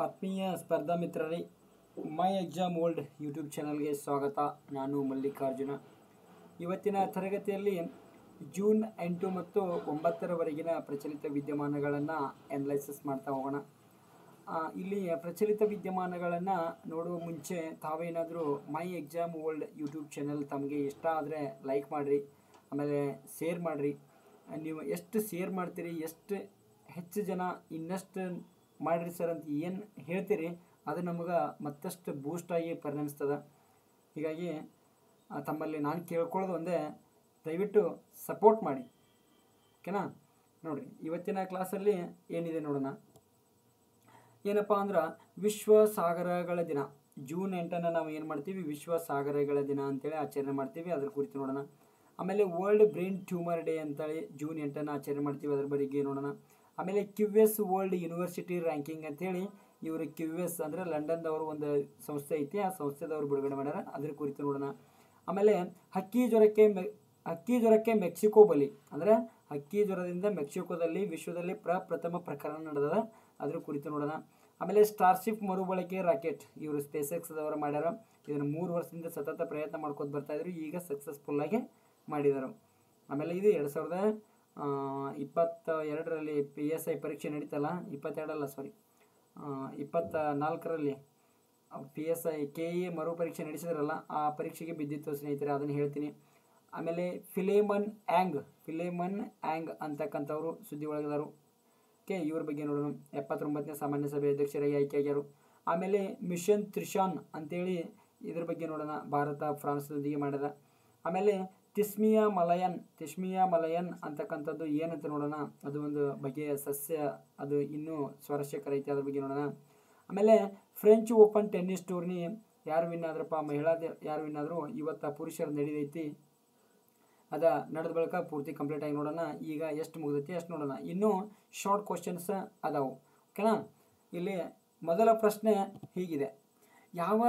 ಆತ್ಮೀಯ ಸ್ಪರ್ಧಾ ಮಿತ್ರರೇ, ಮೈ ಎಕ್ಸಾಮ್ ವರ್ಲ್ಡ್ ಯೂಟ್ಯೂಬ್ ಚಾನಲ್ಗೆ ಸ್ವಾಗತ. ನಾನು ಮಲ್ಲಿಕಾರ್ಜುನ. ಇವತ್ತಿನ ತರಗತಿಯಲ್ಲಿ ಜೂನ್ 8 ಮತ್ತು 9ರವರೆಗಿನ ಪ್ರಚಲಿತ ವಿದ್ಯಮಾನಗಳನ್ನು ಅನಲೈಸಿಸ್ ಮಾಡ್ತಾ ಹೋಗೋಣ. ಇಲ್ಲಿ ಪ್ರಚಲಿತ ವಿದ್ಯಮಾನಗಳನ್ನು ನೋಡುವ ಮುಂಚೆ ತಾವೇನಾದರೂ my exam world YouTube channel ತಮಗೆ ಇಷ್ಟ ಆದರೆ ಲೈಕ್ ಮಾಡಿರಿ, ಆಮೇಲೆ ಶೇರ್ ಮಾಡಿರಿ. ನೀವು ಎಷ್ಟು ಶೇರ್ ಮಾಡ್ತೀರಿ, ಎಷ್ಟು ಹೆಚ್ಚು ಜನ ಇನ್ನಷ್ಟು ಮಾಡಿರಿ ಸರ್ ಅಂತ ಏನು ಹೇಳ್ತೀರಿ, ಅದು ನಮಗೆ ಮತ್ತಷ್ಟು ಬೂಸ್ಟಾಗಿ ಪರಿಣಮಿಸ್ತದೆ. ಹೀಗಾಗಿ ತಮ್ಮಲ್ಲಿ ನಾನು ಕೇಳ್ಕೊಳ್ಳೋದು ಒಂದೇ, ದಯವಿಟ್ಟು ಸಪೋರ್ಟ್ ಮಾಡಿ, ಓಕೆನಾ? ನೋಡಿರಿ, ಇವತ್ತಿನ ಕ್ಲಾಸಲ್ಲಿ ಏನಿದೆ ನೋಡೋಣ. ಏನಪ್ಪ ಅಂದ್ರೆ ವಿಶ್ವ ಸಾಗರಗಳ ದಿನ ಜೂನ್ 8 ನಾವು ಏನು ಮಾಡ್ತೀವಿ, ವಿಶ್ವ ಸಾಗರಗಳ ದಿನ ಅಂತೇಳಿ ಆಚರಣೆ ಮಾಡ್ತೀವಿ. ಅದ್ರ ಕುರಿತು ನೋಡೋಣ. ಆಮೇಲೆ ವರ್ಲ್ಡ್ ಬ್ರೈನ್ ಟ್ಯೂಮರ್ ಡೇ ಅಂತೇಳಿ ಜೂನ್ 8 ಆಚರಣೆ ಮಾಡ್ತೀವಿ, ಅದ್ರ ಬಗ್ಗೆ ನೋಡೋಣ. ಆಮೇಲೆ QS ವರ್ಲ್ಡ್ ಯೂನಿವರ್ಸಿಟಿ ರ್ಯಾಂಕಿಂಗ್ ಅಂತೇಳಿ, ಇವರು QS ಅಂದರೆ ಲಂಡನ್ದವರು ಒಂದು ಸಂಸ್ಥೆ ಐತಿ, ಆ ಸಂಸ್ಥೆದವರು ಬಿಡುಗಡೆ ಮಾಡ್ಯಾರ, ಅದ್ರ ಕುರಿತು ನೋಡೋಣ. ಆಮೇಲೆ ಹಕ್ಕಿ ಜ್ವರಕ್ಕೆ ಮೆಕ್ಸಿಕೋ ಬಲಿ, ಅಂದರೆ ಹಕ್ಕಿ ಜ್ವರದಿಂದ ಮೆಕ್ಸಿಕೋದಲ್ಲಿ ವಿಶ್ವದಲ್ಲಿ ಪ್ರಪ್ರಥಮ ಪ್ರಕರಣ ನಡೆದ, ಅದ್ರ ಕುರಿತು ನೋಡೋಣ. ಆಮೇಲೆ ಸ್ಟಾರ್ಶಿಪ್ ಮರುಬಳಕೆ ರಾಕೆಟ್, ಇವರು ಸ್ಪೇಸ್ಎಕ್ಸ್ದವರು ಮಾಡ್ಯಾರ. ಇದನ್ನು 3 ವರ್ಷದಿಂದ ಸತತ ಪ್ರಯತ್ನ ಮಾಡ್ಕೊಂಡು ಬರ್ತಾಯಿದ್ರು, ಈಗ ಸಕ್ಸಸ್ಫುಲ್ಲಾಗಿ ಮಾಡಿದರು. ಆಮೇಲೆ ಇದು 2022ರಲ್ಲಿ PSI ಪರೀಕ್ಷೆ ನಡೀತಲ್ಲ, 24ರಲ್ಲಿ PSI KE ಮರು ಪರೀಕ್ಷೆ ನಡೆಸಿದ್ರಲ್ಲ, ಆ ಪರೀಕ್ಷೆಗೆ ಬಿದ್ದಿತ್ತು ಸ್ನೇಹಿತರೆ, ಅದನ್ನು ಹೇಳ್ತೀನಿ. ಆಮೇಲೆ ಫಿಲೇಮನ್ ಆ್ಯಂಗ್ ಅಂತಕ್ಕಂಥವ್ರು ಸುದ್ದಿ ಒಳಗಿದರು. ಓಕೆ, ಇವ್ರ ಬಗ್ಗೆ ನೋಡೋಣ. 79ನೇ ಸಾಮಾನ್ಯ ಸಭೆ ಅಧ್ಯಕ್ಷರಾಗಿ ಆಯ್ಕೆಯಾಗ್ಯಾರು. ಆಮೇಲೆ ಮಿಷನ್ ತ್ರಿಶಾನ್ ಅಂತೇಳಿ ಇದ್ರ ಬಗ್ಗೆ ನೋಡೋಣ, ಭಾರತ ಫ್ರಾನ್ಸ್ನೊಂದಿಗೆ ಮಾಡಿದ. ಆಮೇಲೆ ತಿಸ್ಮಿಯಾ ಮಲಯನ್ ಅಂತಕ್ಕಂಥದ್ದು ಏನಂತ ನೋಡೋಣ. ಅದು ಒಂದು ಬಗೆಯ ಸಸ್ಯ, ಅದು ಇನ್ನೂ ಸ್ವಾರಸ್ಯಕರ ಐತಿ, ಅದ್ರ ಬಗ್ಗೆ ನೋಡೋಣ. ಆಮೇಲೆ ಫ್ರೆಂಚ್ ಓಪನ್ ಟೆನ್ನಿಸ್ ಟೂರ್ನಿ ಯಾರು ವಿನ್ ಆದ್ರಪ್ಪ, ಯಾರು ವಿನ್ ಆದರು, ಇವತ್ತು ಪುರುಷರು ನಡೀತೈತಿ. ಅದ ನಡೆದ ಬಳಿಕ ಪೂರ್ತಿ ಕಂಪ್ಲೀಟ್ ಆಗಿ ನೋಡೋಣ. ಈಗ ಎಷ್ಟು ಮುಗಿದೈತಿ ಅಷ್ಟು ನೋಡೋಣ. ಇನ್ನೂ ಶಾರ್ಟ್ ಕ್ವಶನ್ಸ್ ಅದಾವು, ಓಕೆನಾ? ಇಲ್ಲಿ ಮೊದಲ ಪ್ರಶ್ನೆ ಹೀಗಿದೆ: ಯಾವ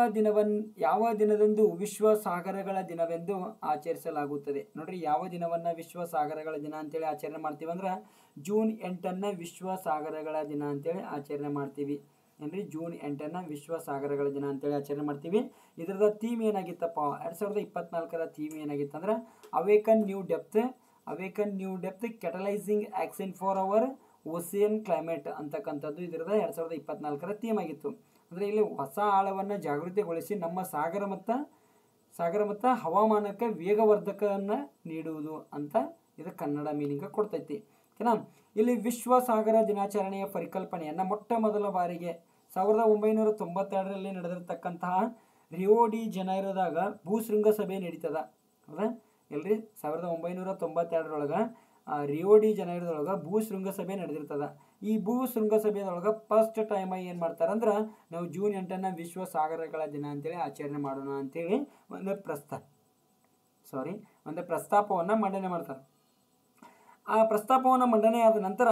ದಿನದಂದು ವಿಶ್ವ ಸಾಗರಗಳ ದಿನವೆಂದು ಆಚರಿಸಲಾಗುತ್ತದೆ? ನೋಡ್ರಿ, ಯಾವ ದಿನವನ್ನು ವಿಶ್ವ ಸಾಗರಗಳ ದಿನ ಅಂತೇಳಿ ಆಚರಣೆ ಮಾಡ್ತೀವಿ ಅಂದ್ರೆ ಜೂನ್ 8 ವಿಶ್ವ ಸಾಗರಗಳ ದಿನ ಅಂತೇಳಿ ಆಚರಣೆ ಮಾಡ್ತೀವಿ. ಏನ್ರಿ, ಜೂನ್ 8 ವಿಶ್ವ ಸಾಗರಗಳ ದಿನ ಅಂತೇಳಿ ಆಚರಣೆ ಮಾಡ್ತೀವಿ. ಇದರದ ಥೀಮ್ ಏನಾಗಿತ್ತಪ್ಪ, 2024ರ ಥೀಮ್ ಏನಾಗಿತ್ತು ಅಂದ್ರೆ awaken new depth catalysing action for our ocean climate ಅಂತಕ್ಕಂಥದ್ದು ಇದರದ 2024ರ ಥೀಮ್ ಆಗಿತ್ತು. ಅಂದರೆ ಇಲ್ಲಿ ಹೊಸ ಆಳವನ್ನು ಜಾಗೃತಿಗೊಳಿಸಿ ನಮ್ಮ ಸಾಗರ ಮತ್ತು ಹವಾಮಾನಕ್ಕೆ ವೇಗವರ್ಧಕವನ್ನು ನೀಡುವುದು ಅಂತ ಇದು ಕನ್ನಡ ಮೀನಿಂಗ್ ಕೊಡ್ತೈತಿ, ಓಕೆನಾ? ಇಲ್ಲಿ ವಿಶ್ವ ಸಾಗರ ದಿನಾಚರಣೆಯ ಪರಿಕಲ್ಪನೆಯನ್ನು ಮೊಟ್ಟ ಮೊದಲ ಬಾರಿಗೆ 1992ರಲ್ಲಿ ನಡೆದಿರ್ತಕ್ಕಂತಹ ರಿಯೋ ಡಿ ಜನೈರೊದಾಗ ಭೂಶೃಂಗ ಸಭೆ ನಡೀತದ. ಹೌದಾ ಎಲ್ರಿ? 1992ರೊಳಗೆ ರಿಯೋ ಡಿ ಜನೈರೊಳಗೆ ಭೂಶೃಂಗ ಸಭೆ ನಡೆದಿರ್ತದ. ಈ ಭೂಶೃಂಗ ಸಭೆಯೊಳಗೆ ಫಸ್ಟ್ ಟೈಮ್ ಏನು ಮಾಡ್ತಾರಂದ್ರೆ ನಾವು ಜೂನ್ 8 ವಿಶ್ವ ಸಾಗರಗಳ ದಿನ ಅಂತೇಳಿ ಆಚರಣೆ ಮಾಡೋಣ ಅಂತೇಳಿ ಒಂದು ಪ್ರಸ್ತಾಪವನ್ನು ಮಂಡನೆ ಮಾಡ್ತಾರೆ. ಆ ಪ್ರಸ್ತಾಪವನ್ನು ಮಂಡನೆ ಆದ ನಂತರ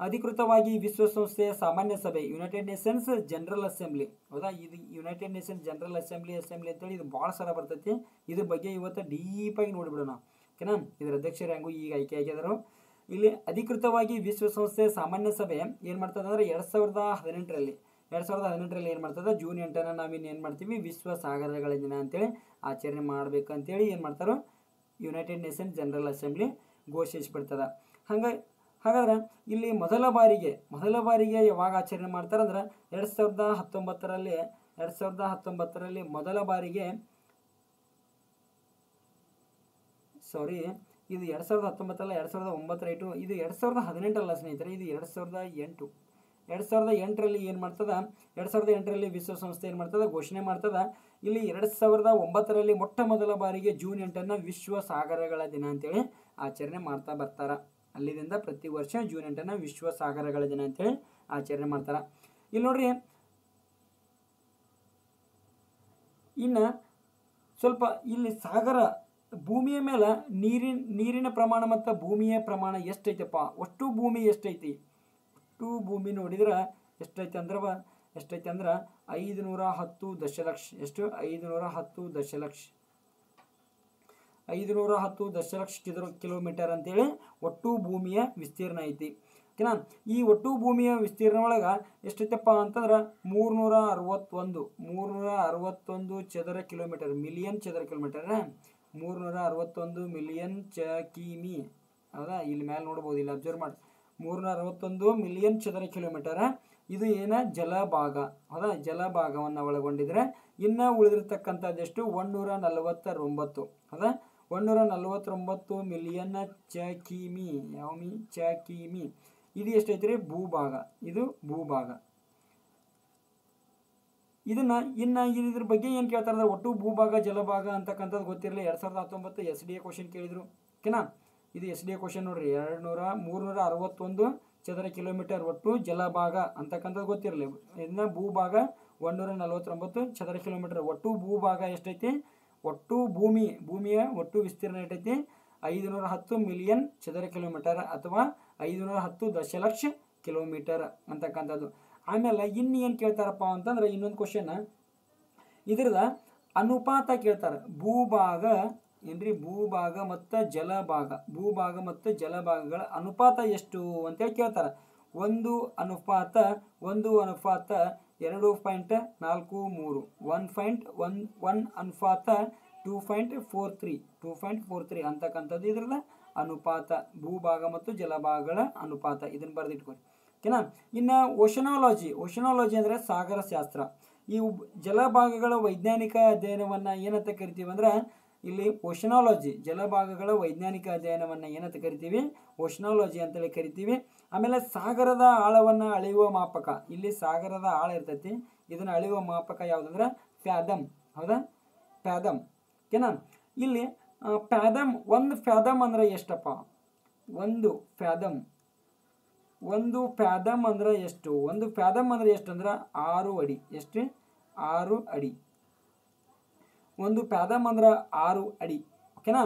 ಅಧಿಕೃತವಾಗಿ ವಿಶ್ವಸಂಸ್ಥೆಯ ಸಾಮಾನ್ಯ ಸಭೆ, ಯುನೈಟೆಡ್ ನೇಷನ್ಸ್ ಜನರಲ್ ಅಸೆಂಬ್ಲಿ, ಹೌದಾ? ಇದು ಯುನೈಟೆಡ್ ನೇಷನ್ಸ್ ಜನರಲ್ ಅಸೆಂಬ್ಲಿ ಅಂತೇಳಿ ಇದು ಭಾಳ ಸಲ ಬರ್ತೈತಿ. ಇದ್ರ ಬಗ್ಗೆ ಇವತ್ತು ಡೀಪಾಗಿ ನೋಡಿಬಿಡೋಣ, ಓಕೆನಾ? ಇದರ ಅಧ್ಯಕ್ಷರು ಹೆಂಗೂ ಈಗ ಆಯ್ಕೆ ಆಗಿದ್ರು. ಇಲ್ಲಿ ಅಧಿಕೃತವಾಗಿ ವಿಶ್ವಸಂಸ್ಥೆಯ ಸಾಮಾನ್ಯ ಸಭೆ ಏನು ಮಾಡ್ತದೆ ಅಂದರೆ 2018ರಲ್ಲಿ ಏನು ಮಾಡ್ತದೆ, ಜೂನ್ 8 ನಾವಿನ್ನು ಏನು ಮಾಡ್ತೀವಿ, ವಿಶ್ವ ಸಾಗರಗಳ ದಿನ ಅಂತೇಳಿ ಆಚರಣೆ ಮಾಡಬೇಕಂತೇಳಿ ಏನು ಮಾಡ್ತಾರೆ, ಯುನೈಟೆಡ್ ನೇಷನ್ಸ್ ಜನರಲ್ ಅಸೆಂಬ್ಲಿ ಘೋಷಿಸಿಬಿಡ್ತದೆ. ಹಾಗಾದ್ರೆ ಇಲ್ಲಿ ಮೊದಲ ಬಾರಿಗೆ ಯಾವಾಗ ಆಚರಣೆ ಮಾಡ್ತಾರೆ ಅಂದ್ರೆ 2019ರಲ್ಲಿ ಮೊದಲ ಬಾರಿಗೆ, ಇದು 2019 ಅಲ್ಲ, 2009 ಇದು 2018 ಸ್ನೇಹಿತರೆ, ಇದು 2008ರಲ್ಲಿ ಏನು ಮಾಡ್ತದ, 2008ರಲ್ಲಿ ವಿಶ್ವಸಂಸ್ಥೆ ಏನು ಮಾಡ್ತದ, ಘೋಷಣೆ ಮಾಡ್ತದ. ಇಲ್ಲಿ 2009ರಲ್ಲಿ ಮೊಟ್ಟ ಮೊದಲ ಬಾರಿಗೆ ಜೂನ್ 8 ವಿಶ್ವ ಸಾಗರಗಳ ದಿನ ಅಂತೇಳಿ ಆಚರಣೆ ಮಾಡ್ತಾ ಬರ್ತಾರ. ಅಲ್ಲಿಂದ ಪ್ರತಿ ವರ್ಷ ಜೂನ್ 8 ವಿಶ್ವ ಸಾಗರಗಳ ದಿನ ಅಂತೇಳಿ ಆಚರಣೆ ಮಾಡ್ತಾರ. ಇಲ್ಲಿ ನೋಡ್ರಿ, ಇನ್ನು ಸ್ವಲ್ಪ ಇಲ್ಲಿ ಸಾಗರ, ಭೂಮಿಯ ಮೇಲೆ ನೀರಿನ ಪ್ರಮಾಣ ಮತ್ತು ಭೂಮಿಯ ಪ್ರಮಾಣ ಎಷ್ಟೈತಪ್ಪ, ಒಟ್ಟು ಭೂಮಿ ಎಷ್ಟೈತಿ, ಒಟ್ಟು ಭೂಮಿ ನೋಡಿದ್ರೆ ಎಷ್ಟೈತೆ ಅಂದ್ರೆ 510 ದಶಲಕ್ಷ. ಎಷ್ಟು? 510 ದಶಲಕ್ಷ ಕಿಲೋಮೀಟರ್ ಅಂತೇಳಿ ಒಟ್ಟು ಭೂಮಿಯ ವಿಸ್ತೀರ್ಣ ಐತಿ. ಓಕೆನಾ. ಈ ಒಟ್ಟು ಭೂಮಿಯ ವಿಸ್ತೀರ್ಣ ಒಳಗೆ ಎಷ್ಟೈತಪ್ಪ ಅಂತಂದ್ರೆ 361 ಚದರ ಕಿಲೋಮೀಟರ್, ಮಿಲಿಯನ್ ಚದರ ಕಿಲೋಮೀಟರ್, 361 ಮಿಲಿಯನ್ ಕಿಮಿ. ಹೌದಾ, ಇಲ್ಲಿ ಮೇಲೆ ನೋಡ್ಬೋದು, ಇಲ್ಲಿ ಅಬ್ಸರ್ವ್ ಮಾಡಿ, 361 ಮಿಲಿಯನ್ ಚದರ ಕಿಲೋಮೀಟರ್. ಇದು ಏನ ಜಲಭಾಗ. ಹೌದಾ, ಜಲಭಾಗವನ್ನು ಒಳಗೊಂಡಿದ್ರೆ ಇನ್ನು ಉಳಿದಿರ್ತಕ್ಕಂಥದ್ದೆಷ್ಟು 149. ಹೌದಾ, 149 ಮಿಲಿಯನ್ ಕಿಮಿ. ಯಾವ ಮೀ ಕಿಮಿ. ಇದು ಎಷ್ಟೈತ್ರಿ ಭೂಭಾಗ. ಇದು ಭೂಭಾಗ. ಇದನ್ನ ಇದ್ರ ಬಗ್ಗೆ ಏನು ಕೇಳ್ತಾರೆ ಅಂದ್ರೆ ಒಟ್ಟು ಭೂಭಾಗ ಜಲಭಾಗ ಅಂತಕ್ಕಂಥದ್ದು ಗೊತ್ತಿರಲಿ. 2019 SDA ಕ್ವಶನ್ ಕೇಳಿದ್ರು. ಓಕೆನಾ. ಇದು SDA ಕ್ವಶನ್ ನೋಡ್ರಿ. 361 ಚದರ ಕಿಲೋಮೀಟರ್ ಒಟ್ಟು ಜಲಭಾಗ ಅಂತಕ್ಕಂಥದ್ದು ಗೊತ್ತಿರಲಿ. ಇದನ್ನ ಭೂಭಾಗ 149 ಚದರ ಕಿಲೋಮೀಟರ್. ಒಟ್ಟು ಭೂಭಾಗ ಎಷ್ಟೈತಿ, ಒಟ್ಟು ಭೂಮಿಯ ಒಟ್ಟು ವಿಸ್ತೀರ್ಣ ಎಷ್ಟೈತಿ 510 ಮಿಲಿಯನ್ ಚದರ ಕಿಲೋಮೀಟರ್ ಅಥವಾ 510 ದಶಲಕ್ಷ ಕಿಲೋಮೀಟರ್ ಅಂತಕ್ಕಂಥದ್ದು. ಆಮೇಲೆ ಇನ್ನು ಏನು ಕೇಳ್ತಾರಪ್ಪ ಅಂತಂದ್ರೆ ಇನ್ನೊಂದು ಕ್ವಶನ್, ಇದ್ರದ ಅನುಪಾತ ಕೇಳ್ತಾರೆ. ಭೂಭಾಗ ಏನ್ರಿ, ಭೂಭಾಗ ಮತ್ತು ಜಲಭಾಗ, ಭೂಭಾಗ ಮತ್ತು ಜಲಭಾಗಗಳ ಅನುಪಾತ ಎಷ್ಟು ಅಂತೇಳಿ ಕೇಳ್ತಾರೆ. 1:1 2.43, 1:2.43 ಅಂತಕ್ಕಂಥದ್ದು ಇದ್ರದ ಅನುಪಾತ, ಭೂಭಾಗ ಮತ್ತು ಜಲಭಾಗಗಳ ಅನುಪಾತ. ಇದನ್ನು ಬರೆದಿಟ್ಕೊಳ್ಳಿ. ಓಕೆನಾ. ಇನ್ನು ಓಷನಾಲಜಿ ಅಂದರೆ ಸಾಗರ ಶಾಸ್ತ್ರ. ಈ ಜಲಭಾಗಗಳ ವೈಜ್ಞಾನಿಕ ಅಧ್ಯಯನವನ್ನು ಏನಂತ ಕರಿತೀವಿ ಅಂದ್ರೆ ಇಲ್ಲಿ ಓಷನಾಲಜಿ. ಜಲಭಾಗಗಳ ವೈಜ್ಞಾನಿಕ ಅಧ್ಯಯನವನ್ನು ಏನಂತ ಕರಿತೀವಿ, ಓಷನಾಲಜಿ ಅಂತೇಳಿ ಕರಿತೀವಿ. ಆಮೇಲೆ ಸಾಗರದ ಆಳವನ್ನು ಅಳೆಯುವ ಮಾಪಕ. ಇಲ್ಲಿ ಸಾಗರದ ಆಳ ಇರ್ತೈತಿ, ಇದನ್ನು ಅಳೆಯುವ ಮಾಪಕ ಯಾವುದಂದ್ರೆ ಫ್ಯಾದಮ್. ಹೌದಾ, ಫ್ಯಾದಮ್. ಓಕೆನಾ. ಇಲ್ಲಿ ಫ್ಯಾದಮ್, ಒಂದು ಫ್ಯಾದಮ್ ಅಂದ್ರೆ ಎಷ್ಟಪ್ಪ, ಒಂದು ಫ್ಯಾದಮ್ ಅಂದ್ರೆ ಎಷ್ಟು, ಒಂದು ಫ್ಯಾದಮ್ ಅಂದ್ರೆ ಎಷ್ಟು ಅಂದ್ರೆ 6 ಅಡಿ. ಎಷ್ಟು, 6 ಅಡಿ. ಒಂದು ಫ್ಯಾದಮ್ ಅಂದ್ರೆ 6 ಅಡಿ. ಓಕೆನಾ.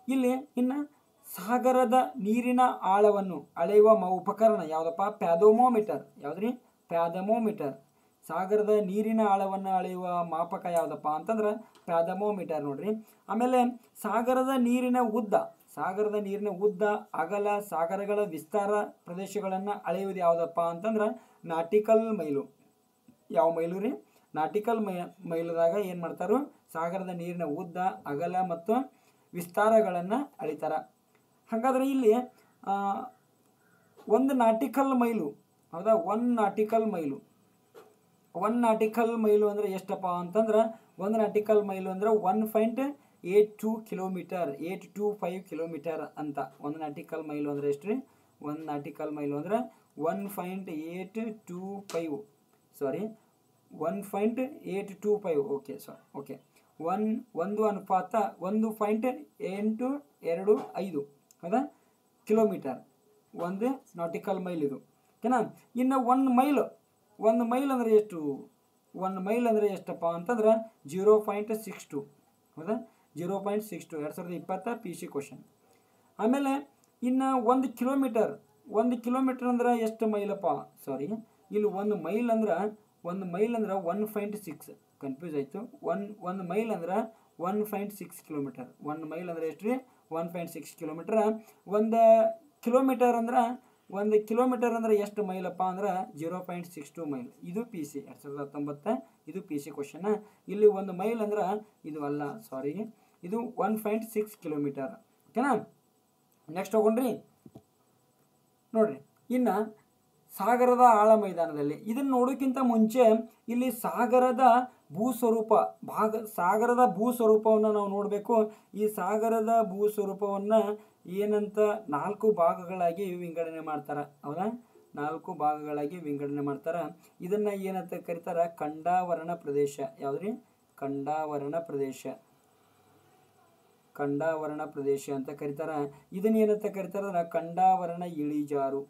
ಇಲ್ಲಿ ಇನ್ನು ಸಾಗರದ ನೀರಿನ ಆಳವನ್ನು ಅಳೆಯುವ ಉಪಕರಣ ಯಾವುದಪ್ಪ, ಪ್ಯಾದೋಮೋಮೀಟರ್. ಯಾವುದ್ರಿ, ಪ್ಯಾದಮೋಮೀಟರ್. ಸಾಗರದ ನೀರಿನ ಆಳವನ್ನು ಅಳೆಯುವ ಮಾಪಕ ಯಾವುದಪ್ಪ ಅಂತಂದ್ರೆ ಪ್ಯಾದಮೋಮೀಟರ್ ನೋಡ್ರಿ. ಆಮೇಲೆ ಸಾಗರದ ನೀರಿನ ಉದ್ದ, ಅಗಲ, ಸಾಗರಗಳ ವಿಸ್ತಾರ ಪ್ರದೇಶಗಳನ್ನು ಅಳೆಯುವುದು ಯಾವುದಪ್ಪ ಅಂತಂದ್ರೆ ನಾಟಿಕಲ್ ಮೈಲು. ಯಾವ ಮೈಲು ರೀ, ನಾಟಿಕಲ್ ಮೈಲುದಾಗ ಏನು ಮಾಡ್ತಾರೋ ಸಾಗರದ ನೀರಿನ ಉದ್ದ, ಅಗಲ ಮತ್ತು ವಿಸ್ತಾರಗಳನ್ನು ಅಳಿತಾರ. ಹಾಗಾದ್ರೆ ಇಲ್ಲಿ ಒಂದು ನಾಟಿಕಲ್ ಮೈಲು. ಹೌದಾ, 1 ನಾಟಿಕಲ್ ಮೈಲು ಅಂದರೆ ಎಷ್ಟಪ್ಪ ಅಂತಂದ್ರೆ 1 ನಾಟಿಕಲ್ ಮೈಲು ಅಂದ್ರೆ 1.82 ಕಿಲೋಮೀಟರ್, 825 ಕಿಲೋಮೀಟರ್ ಅಂತ. 1 ನಾಟಿಕಲ್ ಮೈಲು ಅಂದರೆ ಎಷ್ಟು ರೀ, 1 ನಾಟಿಕಲ್ ಮೈಲು ಅಂದರೆ 1.825, ಸಾರಿ 1.825. Okay sir, okay. 1:1.825. ಹೌದಾ, ಕಿಲೋಮೀಟರ್ 1 ನಾಟಿಕಲ್ ಮೈಲ್ ಇದು. ಓಕೆನಾ. ಇನ್ನು 1 ಮೈಲ್ ಅಂದರೆ ಎಷ್ಟು, 1 ಮೈಲ್ ಅಂದರೆ ಎಷ್ಟಪ್ಪ ಅಂತಂದ್ರೆ 0.62. ಹೌದಾ, 0.62, 2020 PC ಕ್ವಶನ್. ಆಮೇಲೆ ಇನ್ನು 1 ಕಿಲೋಮೀಟರ್ ಅಂದ್ರೆ ಎಷ್ಟು ಮೈಲಪ್ಪ, ಸಾರಿ ಇಲ್ಲಿ 1 ಮೈಲ್ ಅಂದ್ರೆ 1.6, ಕನ್ಫ್ಯೂಸ್ ಆಯಿತು. 1 ಮೈಲ್ ಅಂದ್ರೆ 1.6 ಕಿಲೋಮೀಟರ್. 1 ಮೈಲ್ ಅಂದರೆ ಎಷ್ಟು ರೀ, 1.6 ಕಿಲೋಮೀಟರ್. 1 ಕಿಲೋಮೀಟರ್ ಅಂದ್ರೆ ಎಷ್ಟು ಮೈಲಪ್ಪ ಅಂದ್ರೆ 0.62 ಮೈಲ್. ಇದು PC 2019, ಇದು PC ಕ್ವಶನ್. ಇಲ್ಲಿ 1 ಮೈಲ್ ಅಂದ್ರೆ ಇದು ಅಲ್ಲ, ಸಾರಿ, ಇದು 1.6 ಕಿಲೋಮೀಟರ್. ಓಕೆನಾ. ನೆಕ್ಸ್ಟ್ ಹೋಗೋಣ್ರಿ ನೋಡ್ರಿ. ಇನ್ನು ಸಾಗರದ ಆಳ ಮೈದಾನದಲ್ಲಿ ಇದನ್ನು ನೋಡೋಕ್ಕಿಂತ ಮುಂಚೆ ಇಲ್ಲಿ ಸಾಗರದ ಭೂಸ್ವರೂಪವನ್ನು ನಾವು ನೋಡಬೇಕು. ಈ ಸಾಗರದ ಭೂಸ್ವರೂಪವನ್ನು ಏನಂತ 4 ಭಾಗಗಳಾಗಿ ವಿಂಗಡಣೆ ಮಾಡ್ತಾರೆ. ಹೌದಾ, 4 ಭಾಗಗಳಾಗಿ ವಿಂಗಡಣೆ ಮಾಡ್ತಾರೆ. ಇದನ್ನು ಏನಂತ ಕರೀತಾರೆ, ಖಂಡಾವರಣ ಪ್ರದೇಶ. ಯಾವುದ್ರಿ, ಖಂಡಾವರಣ ಪ್ರದೇಶ ಅಂತ ಕರೀತಾರೆ. ಇದನ್ನ ಏನಂತ ಕರೀತಾರೆ ಅಂದ್ರೆ ಖಂಡಾವರಣ ಇಳಿಜಾರು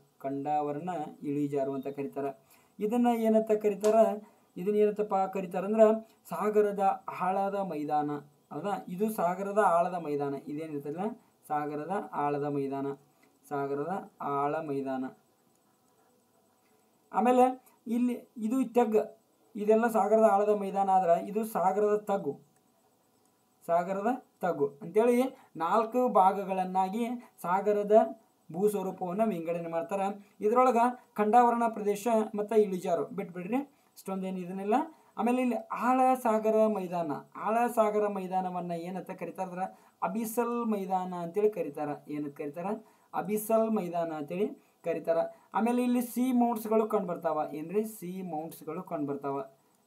ಅಂತ ಕರೀತಾರೆ. ಇದನ್ನ ಏನಂತ ಕರೀತಾರೆ ಅಂದ್ರೆ ಸಾಗರದ ಆಳದ ಮೈದಾನ. ಹೌದಾ, ಇದು ಸಾಗರದ ಆಳದ ಮೈದಾನ. ಇದೇನಿರ್ತಲ್ಲ, ಸಾಗರದ ಆಳ ಮೈದಾನ. ಆಮೇಲೆ ಇಲ್ಲಿ ಇದು ಇದೆಲ್ಲ ಸಾಗರದ ಆಳದ ಮೈದಾನ ಆದ್ರೆ ಇದು ಸಾಗರದ ತಗ್ಗು ಅಂತೇಳಿ 4 ಭಾಗಗಳನ್ನಾಗಿ ಸಾಗರದ ಭೂ ಸ್ವರೂಪವನ್ನು ವಿಂಗಡಣೆ ಮಾಡ್ತಾರೆ. ಇದರೊಳಗೆ ಖಂಡಾವರಣ ಪ್ರದೇಶ ಮತ್ತು ಇಳಿಜಾರು ಬಿಟ್ಬಿಡ್ರಿ, ಅಷ್ಟೊಂದೇನು ಇದನ್ನೆಲ್ಲ. ಆಮೇಲೆ ಇಲ್ಲಿ ಆಳ ಸಾಗರ ಮೈದಾನವನ್ನು ಏನಂತ ಕರೀತಾರೆ, ಅಬಿಸಲ್ ಮೈದಾನ ಅಂತೇಳಿ ಕರೀತಾರೆ. ಏನಂತ ಕರೀತಾರೆ, ಅಬಿಸಲ್ ಮೈದಾನ ಅಂತೇಳಿ ಕರೀತಾರೆ. ಆಮೇಲೆ ಇಲ್ಲಿ ಸಿ ಮೌಂಟ್ಸ್ಗಳು ಕಂಡುಬರ್ತಾವ. ಏನ್ರಿ, ಸಿ ಮೌಂಟ್ಸ್ಗಳು ಕಂಡುಬರ್ತಾವ.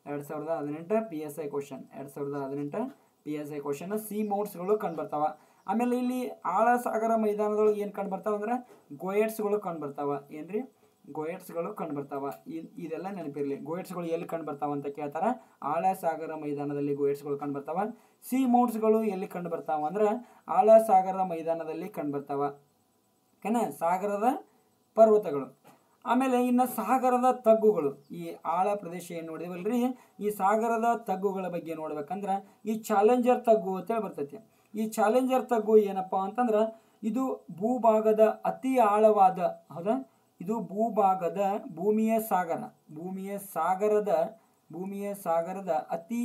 2018 PSI question, 2018 PSI question, sea ಮೌಂಟ್ಸ್ಗಳು ಕಂಡುಬರ್ತಾವ. ಆಮೇಲೆ ಇಲ್ಲಿ ಆಳ ಸಾಗರ ಮೈದಾನದೊಳಗೆ ಏನು ಕಂಡುಬರ್ತಾವ ಅಂದ್ರೆ ಗೋಯಟ್ಸ್ಗಳು ಕಂಡುಬರ್ತಾವ. ಏನ್ರಿ, ಗೋಯಟ್ಸ್ಗಳು ಕಂಡುಬರ್ತಾವ. ಇದೆಲ್ಲ ನೆನಪಿರಲಿ. ಗೋಯಟ್ಸ್ಗಳು ಎಲ್ಲಿ ಕಂಡುಬರ್ತಾವ ಅಂತ ಕೇಳ್ತಾರೆ, ಆಳ ಸಾಗರ ಮೈದಾನದಲ್ಲಿ ಗೋಯಟ್ಸ್ಗಳು ಕಂಡುಬರ್ತಾವ. ಸಿ ಮೌಂಟ್ಸ್ಗಳು ಎಲ್ಲಿ ಕಂಡುಬರ್ತಾವ ಅಂದ್ರೆ ಆಳ ಸಾಗರ ಮೈದಾನದಲ್ಲಿ ಕಂಡುಬರ್ತಾವ. ಓಕೆನಾ, ಸಾಗರದ ಪರ್ವತಗಳು. ಆಮೇಲೆ ಇನ್ನು ಸಾಗರದ ತಗ್ಗುಗಳು, ಈ ಆಳ ಪ್ರದೇಶ ಏನು ನೋಡಿದವಲ್ರಿ, ಈ ಸಾಗರದ ತಗ್ಗುಗಳ ಬಗ್ಗೆ ನೋಡ್ಬೇಕಂದ್ರೆ ಈ ಚಾಲೆಂಜರ್ ತಗ್ಗು ಅಂತೇಳಿ ಬರ್ತೈತಿ. ಈ ಚಾಲೆಂಜರ್ ತಗ್ಗು ಏನಪ್ಪಾ ಅಂತಂದ್ರೆ ಇದು ಭೂಭಾಗದ ಅತಿ ಆಳವಾದ, ಹೌದಾ, ಇದು ಭೂಭಾಗದ ಭೂಮಿಯ ಸಾಗರದ ಅತಿ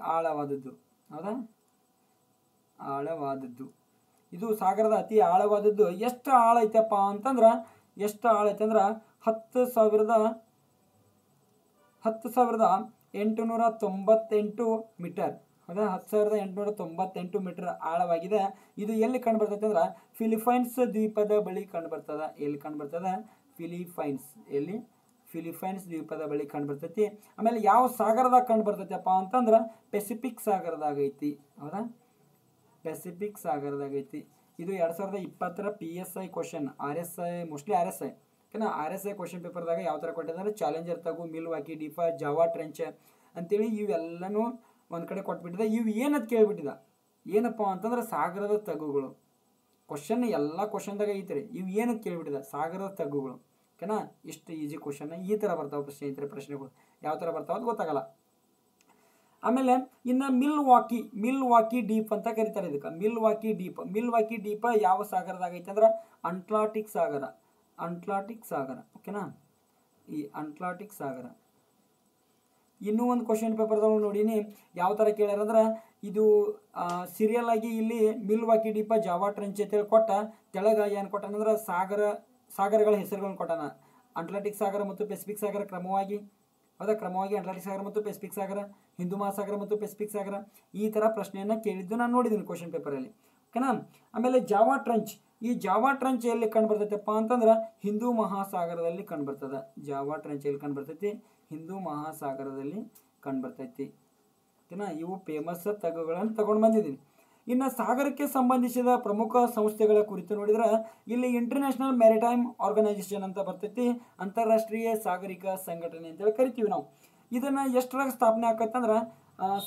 ಆಳವಾದದ್ದು, ಹೌದಾ, ಆಳವಾದದ್ದು. ಇದು ಸಾಗರದ ಅತಿ ಆಳವಾದದ್ದು. ಎಷ್ಟು ಆಳ ಐತಪ್ಪ ಅಂತಂದ್ರೆ 10,898 ಮೀಟರ್, ಹೌದಾ, 10,898 ಮೀಟರ್ ಆಳವಾಗಿದೆ. ಇದು ಎಲ್ಲಿ ಕಂಡುಬರ್ತೈತೆ ಅಂದ್ರೆ ಫಿಲಿಪೈನ್ಸ್ ದ್ವೀಪದ ಬಳಿ ಕಂಡುಬರ್ತದೆ. ಎಲ್ಲಿ ಕಂಡುಬರ್ತದೆ, ಫಿಲಿಪೈನ್ಸ್ ದ್ವೀಪದ ಬಳಿ ಕಂಡುಬರ್ತೈತಿ. ಆಮೇಲೆ ಯಾವ ಸಾಗರದಾಗ ಕಂಡುಬರ್ತೈತಪ್ಪ ಅಂತಂದ್ರೆ ಪೆಸಿಫಿಕ್ ಸಾಗರದಾಗ ಐತಿ, ಹೌದಾ, ಪೆಸಿಫಿಕ್ ಸಾಗರದಾಗ ಐತಿ. ಇದು 2020 PSI ಕ್ವಶನ್, ಮೋಸ್ಟ್ಲಿ RSI, ಓಕೆನಾ. RSI ಕ್ವಶನ್ ಪೇಪರ್ದಾಗ ಯಾವ ಥರ ಕೊಟ್ಟಿದ್ದಾರೆ, ಚಾಲೆಂಜರ್ ತಗು, ಮಿಲ್ವಾಕಿ ಡೀಪ್, ಜಾವಾ ಟ್ರೆಂಚ್ ಅಂತೇಳಿ ಇವೆಲ್ಲನೂ ಒಂದು ಕಡೆ ಕೊಟ್ಬಿಟ್ಟಿದೆ. ಇವು ಏನಂತ ಕೇಳ್ಬಿಟ್ಟಿದ, ಏನಪ್ಪ ಅಂತಂದ್ರೆ ಸಾಗರದ ತಗ್ಗುಗಳು. ಕ್ವಶನ್ ಎಲ್ಲ ಕ್ವಶನ್ದಾಗ ಐತ್ರಿ. ಇವು ಏನಂತ ಕೇಳ್ಬಿಟ್ಟಿದ, ಸಾಗರದ ತಗ್ಗುಗಳು. ಓಕೆನಾ, ಇಷ್ಟು ಈಜಿ ಕ್ವಶನ್. ಈ ಥರ ಬರ್ತಾವೆ ಸ್ನೇಹಿತರೆ ಪ್ರಶ್ನೆಗಳು. ಯಾವ ಥರ ಬರ್ತಾವೆ ಅಂತ ಗೊತ್ತಾಗಲ್ಲ. ಆಮೇಲೆ ಇನ್ನು ಮಿಲ್ವಾಕಿ ಡೀಪ್ ಅಂತ ಕರೀತಾರೆ ಇದಕ್ಕೆ. ಮಿಲ್ವಾಕಿ ಡೀಪ್ ಯಾವ ಸಾಗರದಾಗ ಐತೆ ಅಂದ್ರೆ ಅಟ್ಲಾಂಟಿಕ್ ಸಾಗರ, ಓಕೆನಾ, ಈ ಅಟ್ಲಾಂಟಿಕ್ ಸಾಗರ. ಇನ್ನೂ ಒಂದು ಕ್ವಶನ್ ಪೇಪರ್ದೊಳಗೆ ನೋಡೀನಿ ಯಾವ ಥರ ಕೇಳ್ಯಾರಂದ್ರೆ ಇದು ಸೀರಿಯಲ್ ಆಗಿ ಇಲ್ಲಿ ಮಿಲ್ವಾಕಿ ಡೀಪ್, ಜಾವಾ ಟ್ರೆಂಚ್ ಅಂತೇಳಿ ಕೊಟ್ಟ, ತೆಳಗ ಏನು ಕೊಟ್ಟಾನಂದ್ರೆ ಸಾಗರಗಳ ಹೆಸರುಗಳನ್ನು ಕೊಟ್ಟಾನ. ಅಟ್ಲಾಂಟಿಕ್ ಸಾಗರ ಮತ್ತು ಪೆಸಿಫಿಕ್ ಸಾಗರ ಕ್ರಮವಾಗಿ ಅಟ್ಲಾಂಟಿಕ್ ಸಾಗರ ಮತ್ತು ಪೆಸಿಫಿಕ್ ಸಾಗರ, ಹಿಂದೂ ಮಹಾಸಾಗರ ಮತ್ತು ಪೆಸಿಫಿಕ್ ಸಾಗರ, ಈ ಥರ ಪ್ರಶ್ನೆಯನ್ನು ಕೇಳಿದ್ದು ನಾನು ನೋಡಿದ್ದೀನಿ ಕ್ವಶನ್ ಪೇಪರಲ್ಲಿ, ಓಕೆನಾ. ಆಮೇಲೆ ಜಾವಾ ಟ್ರಂಚ್, ಈ ಜಾವಾ ಟ್ರಂಚ್ ಎಲ್ಲಿ ಕಂಡುಬರ್ತೈತಪ್ಪ ಅಂತಂದ್ರೆ ಹಿಂದೂ ಮಹಾಸಾಗರದಲ್ಲಿ ಕಂಡುಬರ್ತದೆ. ಜಾವಾ ಟ್ರಂಚ್ ಎಲ್ಲಿ ಕಂಡುಬರ್ತೈತಿ, ಹಿಂದೂ ಮಹಾಸಾಗರದಲ್ಲಿ ಕಂಡುಬರ್ತೈತಿ, ಓಕೆನಾ. ಇವು ಫೇಮಸ್ ತಗ್ಗುಗಳನ್ನು ತಗೊಂಡು ಬಂದಿದ್ದೀನಿ. ಇನ್ನು ಸಾಗರಕ್ಕೆ ಸಂಬಂಧಿಸಿದ ಪ್ರಮುಖ ಸಂಸ್ಥೆಗಳ ಕುರಿತು ನೋಡಿದ್ರೆ ಇಲ್ಲಿ ಇಂಟರ್ನ್ಯಾಷನಲ್ ಮ್ಯಾರಿಟೈಮ್ ಆರ್ಗನೈಸೇಷನ್ ಅಂತ ಬರ್ತೈತಿ, ಅಂತಾರಾಷ್ಟ್ರೀಯ ಸಾಗರಿಕಾ ಸಂಘಟನೆ ಅಂತೇಳಿ ಕರಿತೀವಿ ನಾವು. ಇದನ್ನು ಎಷ್ಟರಾಗ ಸ್ಥಾಪನೆ ಆಕತ್ತಂದ್ರೆ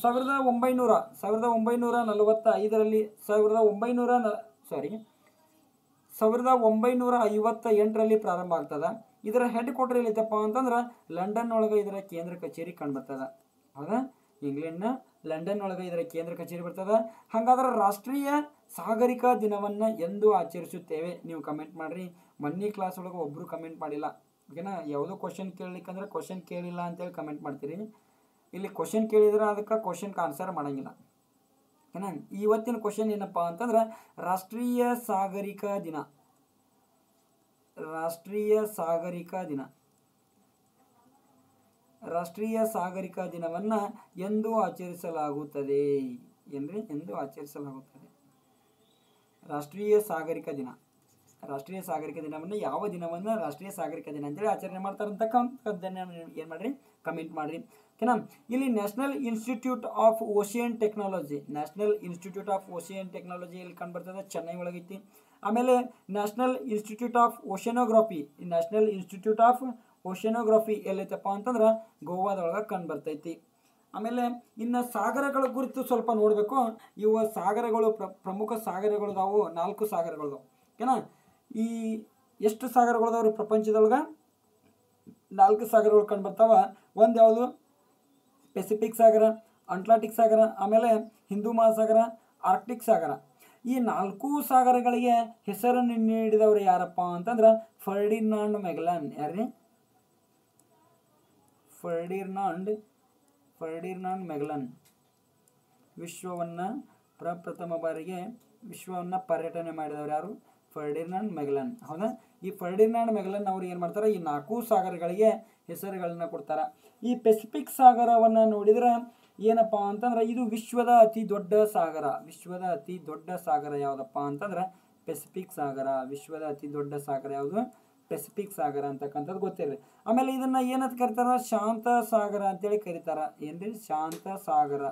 1958ರಲ್ಲಿ ಪ್ರಾರಂಭ ಆಗ್ತದ. ಇದರ ಹೆಡ್ ಕ್ವಾರ್ಟರ್ ಎಲ್ಲಿತ್ತಪ್ಪ ಅಂತಂದ್ರೆ ಲಂಡನ್ ಒಳಗೆ ಇದರ ಕೇಂದ್ರ ಕಚೇರಿ ಕಂಡುಬರ್ತದ, ಹೌದಾ. ಇಂಗ್ಲೆಂಡ್ನ ಲಂಡನ್ ಒಳಗೆ ಇದರ ಕೇಂದ್ರ ಕಚೇರಿ ಬರ್ತದೆ. ಹಾಗಾದ್ರೆ ರಾಷ್ಟ್ರೀಯ ಸಾಗರಿಕಾ ದಿನವನ್ನು ಎಂದು ಆಚರಿಸುತ್ತೇವೆ? ನೀವು ಕಮೆಂಟ್ ಮಾಡಿರಿ. ಮೊನ್ನೆ ಕ್ಲಾಸ್ ಒಳಗೆ ಒಬ್ಬರು ಕಮೆಂಟ್ ಮಾಡಿಲ್ಲ, ಓಕೆನಾ. ಯಾವುದೋ ಕ್ವಶನ್ ಕೇಳಲಿಕ್ಕಂದ್ರೆ ಕ್ವಶನ್ ಕೇಳಿಲ್ಲ ಅಂತೇಳಿ ಕಮೆಂಟ್ ಮಾಡ್ತೀರಿ. ಇಲ್ಲಿ ಕ್ವಶನ್ ಕೇಳಿದ್ರೆ ಅದಕ್ಕೆ ಕ್ವಶನ್ಗೆ ಆನ್ಸರ್ ಮಾಡೋಂಗಿಲ್ಲ, ಓಕೆನಾ. ಇವತ್ತಿನ ಕ್ವಶನ್ ಏನಪ್ಪ ಅಂತಂದ್ರೆ ರಾಷ್ಟ್ರೀಯ ಸಾಗರಿಕಾ ದಿನವನ್ನು ಎಂದು ಆಚರಿಸಲಾಗುತ್ತದೆ? ಏನ್ರಿ, ಎಂದು ಆಚರಿಸಲಾಗುತ್ತದೆ ರಾಷ್ಟ್ರೀಯ ಸಾಗರಿಕಾ ದಿನವನ್ನು ಯಾವ ದಿನವನ್ನು ರಾಷ್ಟ್ರೀಯ ಸಾಗರಿಕಾ ದಿನ ಅಂತೇಳಿ ಆಚರಣೆ ಮಾಡ್ತಾರಂತಕ್ಕಂಥದ್ದನ್ನು ಏನು ಮಾಡಿರಿ, ಕಮೆಂಟ್ ಮಾಡಿರಿ, ಓಕೆನಾ. ಇಲ್ಲಿ national institute of ocean technology ಇಲ್ಲಿ ಕಂಡುಬರ್ತದೆ, ಚೆನ್ನೈ ಒಳಗೈತಿ. ಆಮೇಲೆ ನ್ಯಾಷನಲ್ ಇನ್ಸ್ಟಿಟ್ಯೂಟ್ ಆಫ್ ಓಷನೋಗ್ರಫಿ ಎಲ್ಲೈತಪ್ಪ ಅಂತಂದ್ರೆ ಗೋವಾದೊಳಗೆ ಕಂಡುಬರ್ತೈತಿ. ಆಮೇಲೆ ಇನ್ನು ಸಾಗರಗಳ ಕುರಿತು ಸ್ವಲ್ಪ ನೋಡಬೇಕು. ಇವು ಸಾಗರಗಳು ಪ್ರಮುಖ ಸಾಗರಗಳದಾವು, 4 ಸಾಗರಗಳದಾವು, ಓಕೆನಾ. ಈ ಎಷ್ಟು ಸಾಗರಗಳದಾವ್ರಿ ಪ್ರಪಂಚದೊಳಗೆ? 4 ಸಾಗರಗಳು ಕಂಡುಬರ್ತಾವ. ಒಂದು ಯಾವುದು, ಪೆಸಿಫಿಕ್ ಸಾಗರ, ಅಟ್ಲಾಂಟಿಕ್ ಸಾಗರ, ಆಮೇಲೆ ಹಿಂದೂ ಮಹಾಸಾಗರ, ಆರ್ಕ್ಟಿಕ್ ಸಾಗರ. ಈ 4 ಸಾಗರಗಳಿಗೆ ಹೆಸರನ್ನು ನೀಡಿದವರು ಯಾರಪ್ಪ ಅಂತಂದ್ರೆ ಫರ್ಡಿನಾಂಡ್ ಮೆಗಲನ್. ಯಾರ್ರಿ? ಫರ್ಡಿನಾಂಡ್ ಮೆಗಲನ್ ಪ್ರಪ್ರಥಮ ಬಾರಿಗೆ ವಿಶ್ವವನ್ನು ಪರ್ಯಟನೆ ಮಾಡಿದವರು ಯಾರು? Ferdinand Magellan. ಹೌದಾ, ಈ ಫರ್ಡಿನಾಂಡ್ ಮೆಗಲನ್ ಅವರು ಏನು ಮಾಡ್ತಾರೆ, ಈ 4 ಸಾಗರಗಳಿಗೆ ಹೆಸರುಗಳನ್ನ ಕೊಡ್ತಾರೆ. ಈ ಪೆಸಿಫಿಕ್ ಸಾಗರವನ್ನು ನೋಡಿದ್ರೆ ಏನಪ್ಪ ಅಂತಂದ್ರೆ ಇದು ವಿಶ್ವದ ಅತಿ ದೊಡ್ಡ ಸಾಗರ. ವಿಶ್ವದ ಅತಿ ದೊಡ್ಡ ಸಾಗರ ಯಾವುದಪ್ಪ ಅಂತಂದ್ರೆ ಪೆಸಿಫಿಕ್ ಸಾಗರ. ವಿಶ್ವದ ಅತಿ ದೊಡ್ಡ ಸಾಗರ ಯಾವುದು? ಪೆಸಿಫಿಕ್ ಸಾಗರ ಅಂತಕ್ಕಂಥದ್ದು ಗೊತ್ತಿರಲಿ. ಆಮೇಲೆ ಇದನ್ನ ಏನಂತ ಕರೀತಾರ? ಶಾಂತ ಸಾಗರ ಅಂತೇಳಿ ಕರೀತಾರ. ಏನ್ರಿ? ಶಾಂತ ಸಾಗರ.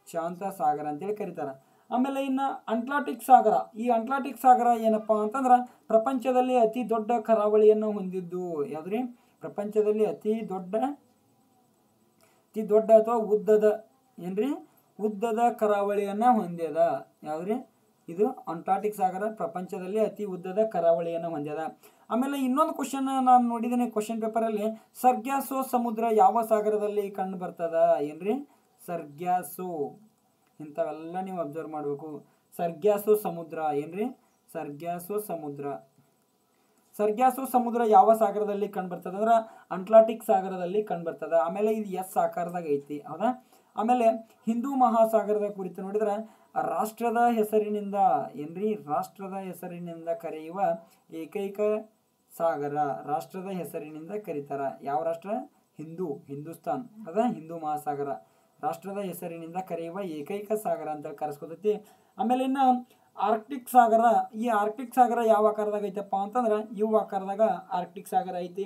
ಶಾಂತ ಸಾಗರ ಅಂತೇಳಿ ಕರೀತಾರ. ಆಮೇಲೆ ಇನ್ನು ಅಟ್ಲಾಂಟಿಕ್ ಸಾಗರ. ಈ ಅಟ್ಲಾಂಟಿಕ್ ಸಾಗರ ಏನಪ್ಪಾ ಅಂತಂದ್ರೆ ಪ್ರಪಂಚದಲ್ಲಿ ಅತಿ ದೊಡ್ಡ ಕರಾವಳಿಯನ್ನು ಹೊಂದಿದ್ದು. ಯಾವ್ದ್ರಿ? ಪ್ರಪಂಚದಲ್ಲಿ ಅತಿ ದೊಡ್ಡ ಅಥವಾ ಉದ್ದದ ಏನ್ರಿ? ಉದ್ದದ ಕರಾವಳಿಯನ್ನ ಹೊಂದ್ಯದ. ಯಾವ್ದ್ರಿ? ಇದು ಅಟ್ಲಾಂಟಿಕ್ ಸಾಗರ ಪ್ರಪಂಚದಲ್ಲಿ ಅತಿ ಉದ್ದದ ಕರಾವಳಿಯನ್ನು ಹೊಂದ್ಯದ. ಆಮೇಲೆ ಇನ್ನೊಂದು ಕ್ವಶನ್ ನಾನು ನೋಡಿದ್ದೇನೆ ಕ್ವಶನ್ ಪೇಪರಲ್ಲಿ, ಸರ್ಗ್ಯಾಸೋ ಸಮುದ್ರ ಯಾವ ಸಾಗರದಲ್ಲಿ ಕಂಡು ಬರ್ತದ? ಏನ್ರಿ? ಸರ್ಗ್ಯಾಸೋ. ಇಂಥವೆಲ್ಲ ನೀವು ಅಬ್ಸರ್ವ್ ಮಾಡಬೇಕು. ಸರ್ಗ್ಯಾಸೋ ಸಮುದ್ರ ಏನ್ರಿ? ಸರ್ಗ್ಯಾಸೋ ಸಮುದ್ರ. ಸರ್ಗ್ಯಾಸೋ ಸಮುದ್ರ ಯಾವ ಸಾಗರದಲ್ಲಿ ಕಂಡು ಬರ್ತದ ಅಂದ್ರೆ ಅಟ್ಲಾಂಟಿಕ್ ಸಾಗರದಲ್ಲಿ ಕಂಡು ಬರ್ತದ. ಆಮೇಲೆ ಇದು ಎಸ್ ಆಕಾರದಾಗ ಐತಿ. ಹೌದಾ? ಆಮೇಲೆ ಹಿಂದೂ ಮಹಾಸಾಗರದ ಕುರಿತು ನೋಡಿದ್ರೆ ರಾಷ್ಟ್ರದ ಹೆಸರಿನಿಂದ ಏನ್ರಿ? ರಾಷ್ಟ್ರದ ಹೆಸರಿನಿಂದ ಕರೆಯುವ ಏಕೈಕ ಸಾಗರ. ರಾಷ್ಟ್ರದ ಹೆಸರಿನಿಂದ ಕರೀತಾರ. ಯಾವ ರಾಷ್ಟ್ರ? ಹಿಂದೂಸ್ತಾನ್. ಅದ ಹಿಂದೂ ಮಹಾಸಾಗರ ರಾಷ್ಟ್ರದ ಹೆಸರಿನಿಂದ ಕರೆಯುವ ಏಕೈಕ ಸಾಗರ ಅಂತ ಕರೆಸ್ಕೊತೈತಿ. ಆಮೇಲೆ ಇನ್ನು ಆರ್ಕ್ಟಿಕ್ ಸಾಗರ. ಈ ಆರ್ಕ್ಟಿಕ್ ಸಾಗರ ಯಾವ ಆಕಾರದಾಗ ಐತಪ್ಪ ಅಂತಂದ್ರೆ ಇವು ಆಕಾರದಾಗ ಆರ್ಕ್ಟಿಕ್ ಸಾಗರ ಐತಿ.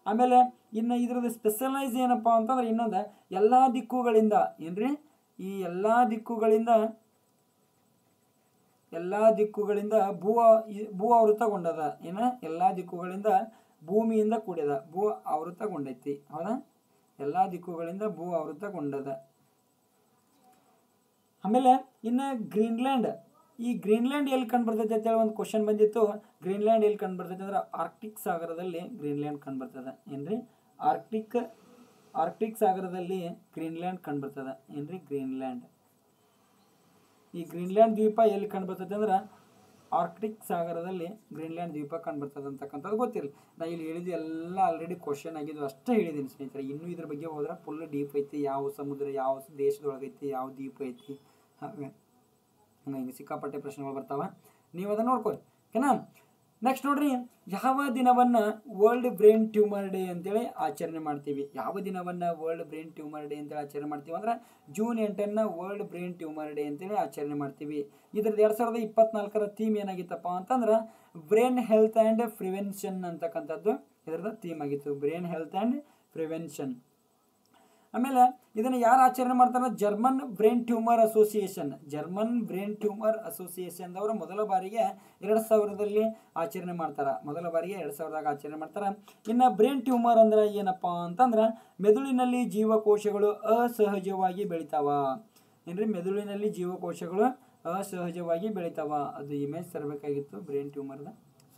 ಆಮೇಲೆ ಇನ್ನು ಇದ್ರದ್ದು ಸ್ಪೆಷಲೈಸ್ ಏನಪ್ಪಾ ಅಂತಂದ್ರೆ ಇನ್ನೊಂದು ಎಲ್ಲ ದಿಕ್ಕುಗಳಿಂದ ಏನ್ರಿ? ಈ ಎಲ್ಲ ದಿಕ್ಕುಗಳಿಂದ ಭೂ ಆವೃತಗೊಂಡದ. ಏನ? ಎಲ್ಲ ದಿಕ್ಕುಗಳಿಂದ ಭೂಮಿಯಿಂದ ಕೂಡ್ಯದ. ಭೂ ಆವೃತಗೊಂಡೈತಿ. ಹೌದಾ? ಎಲ್ಲ ದಿಕ್ಕುಗಳಿಂದ ಭೂ ಆವೃತಗೊಂಡದ. ಆಮೇಲೆ ಇನ್ನು ಗ್ರೀನ್ಲ್ಯಾಂಡ್. ಈ ಗ್ರೀನ್ಲ್ಯಾಂಡ್ ಎಲ್ಲಿ ಕಂಡು ಬರ್ತೈತೆ ಅಂತ ಹೇಳಿ ಒಂದು ಕ್ವಶನ್ ಬಂದಿತ್ತು. ಗ್ರೀನ್ಲ್ಯಾಂಡ್ ಎಲ್ಲಿ ಕಂಡು ಬರ್ತೈತೆ ಅಂದ್ರೆ ಆರ್ಕ್ಟಿಕ್ ಸಾಗರದಲ್ಲಿ ಗ್ರೀನ್ಲ್ಯಾಂಡ್ ಕಂಡು ಬರ್ತದೆ. ಏನ್ರಿ? ಆರ್ಕ್ಟಿಕ್ ಸಾಗರದಲ್ಲಿ ಗ್ರೀನ್ಲ್ಯಾಂಡ್ ಕಂಡು ಬರ್ತದೆ. ಏನ್ರಿ? ಗ್ರೀನ್ಲ್ಯಾಂಡ್. ಈ ಗ್ರೀನ್ಲ್ಯಾಂಡ್ ದ್ವೀಪ ಎಲ್ಲಿ ಕಂಡು ಬರ್ತೈತೆ ಅಂದ್ರೆ ಆರ್ಕ್ಟಿಕ್ ಸಾಗರದಲ್ಲಿ ಗ್ರೀನ್ಲ್ಯಾಂಡ್ ದ್ವೀಪ ಕಂಡು ಬರ್ತದೆ ಅಂತಕ್ಕಂಥದ್ದು ಗೊತ್ತಿರಲಿ. ನಾ ಇಲ್ಲಿ ಹೇಳಿದ್ದು ಎಲ್ಲ ಆಲ್ರೆಡಿ ಕ್ವಶನ್ ಆಗಿದ್ದು ಅಷ್ಟೇ ಹೇಳಿದ್ದೀನಿ ಸ್ನೇಹಿತರೆ. ಇನ್ನೂ ಇದ್ರ ಬಗ್ಗೆ ಹೋದ್ರೆ ಫುಲ್ ಡೀಪ್ ಐತಿ. ಯಾವ ಸಮುದ್ರ ಯಾವ ದೇಶದೊಳಗೈತಿ, ಯಾವ ದ್ವೀಪ ಐತಿ, ಹಂಗೆ ಸಿಕ್ಕಾಪಟ್ಟೆ ಪ್ರಶ್ನೆಗಳು ಬರ್ತಾವ. ನೀವು ಅದನ್ನ ನೋಡ್ಕೊಳ್ಳಿ. ಓಕೆನಾ? ನೆಕ್ಸ್ಟ್ ನೋಡ್ರಿ, ಯಾವ ದಿನವನ್ನು ವರ್ಲ್ಡ್ ಬ್ರೈನ್ ಟ್ಯೂಮರ್ ಡೇ ಅಂತೇಳಿ ಆಚರಣೆ ಮಾಡ್ತೀವಿ? ಯಾವ ದಿನವನ್ನು ವರ್ಲ್ಡ್ ಬ್ರೈನ್ ಟ್ಯೂಮರ್ ಡೇ ಅಂತೇಳಿ ಆಚರಣೆ ಮಾಡ್ತೀವಿ ಅಂದ್ರೆ June 8 world brain tumour day ಅಂತೇಳಿ ಆಚರಣೆ ಮಾಡ್ತೀವಿ. ಇದ್ರದ್ದು 2024 ಥೀಮ್ ಏನಾಗಿತ್ತಪ್ಪ ಅಂತಂದ್ರೆ ಬ್ರೈನ್ ಹೆಲ್ತ್ ಆ್ಯಂಡ್ ಪ್ರಿವೆನ್ಷನ್ ಅಂತಕ್ಕಂಥದ್ದು ಇದರದ ಥೀಮ್ ಆಗಿತ್ತು. Brain health and prevention. ಆಮೇಲೆ ಇದನ್ನು ಯಾರು ಆಚರಣೆ ಮಾಡ್ತಾರೆ? German brain tumour association. German brain tumour ಅಸೋಸಿಯೇಷನ್ದವರು ಮೊದಲ ಬಾರಿಗೆ 2000ದಲ್ಲಿ ಆಚರಣೆ ಮಾಡ್ತಾರೆ. ಮೊದಲ ಬಾರಿಗೆ 2000ದಾಗ ಆಚರಣೆ ಮಾಡ್ತಾರೆ. ಇನ್ನು ಬ್ರೈನ್ ಟ್ಯೂಮರ್ ಅಂದ್ರೆ ಏನಪ್ಪ ಅಂತಂದ್ರೆ ಮೆದುಳಿನಲ್ಲಿ ಜೀವಕೋಶಗಳು ಅಸಹಜವಾಗಿ ಬೆಳಿತಾವ. ಏನ್ರಿ? ಮೆದುಳಿನಲ್ಲಿ ಜೀವಕೋಶಗಳು ಅಸಹಜವಾಗಿ ಬೆಳಿತಾವ. ಅದು ಇಮೇಜ್ ತರಬೇಕಾಗಿತ್ತು ಬ್ರೈನ್ ಟ್ಯೂಮರ್ದ.